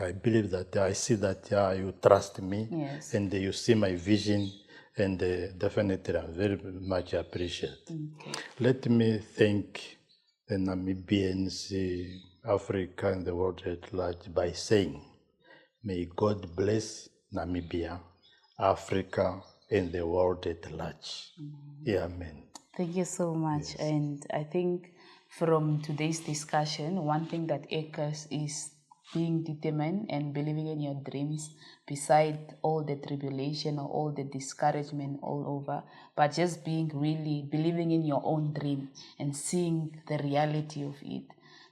I believe that I see that you trust me, Yes. and you see my vision, and definitely I very much appreciate. Okay. Let me thank the Namibians, Africa, and the world at large by saying, may God bless Namibia, Africa, and the world at large. Amen. Thank you so much. Yes. And I think from today's discussion, one thing that echoes is being determined and believing in your dreams beside all the tribulation or all the discouragement all over, but just being really believing in your own dream and seeing the reality of it.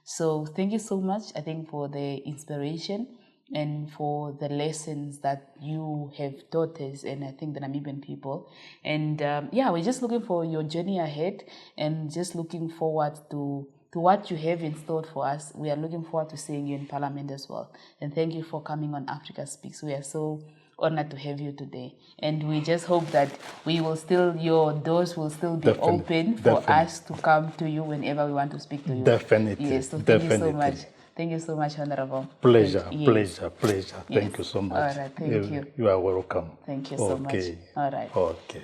So thank you so much, I think, for the inspiration and for the lessons that you have taught us, and I think the Namibian people. And we're just looking for your journey ahead and just looking forward to what you have in store for us. We are looking forward to seeing you in Parliament as well. And thank you for coming on Africa Speaks. We are so honored to have you today. And we just hope that your doors will still be open for us to come to you whenever we want to speak to you. Definitely. Yes, so thank you so much. Thank you so much, Honorable. Pleasure. Yes. Thank you so much. All right, thank you. You are welcome. Thank you so much. All right. Okay.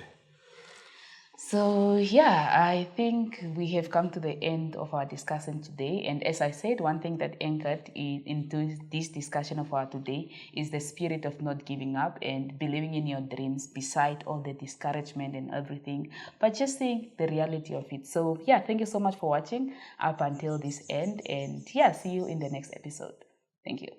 So I think we have come to the end of our discussion today. And as I said, one thing that anchored into this discussion of our today is the spirit of not giving up and believing in your dreams beside all the discouragement and everything, but just seeing the reality of it. So thank you so much for watching up until this end, and see you in the next episode. Thank you.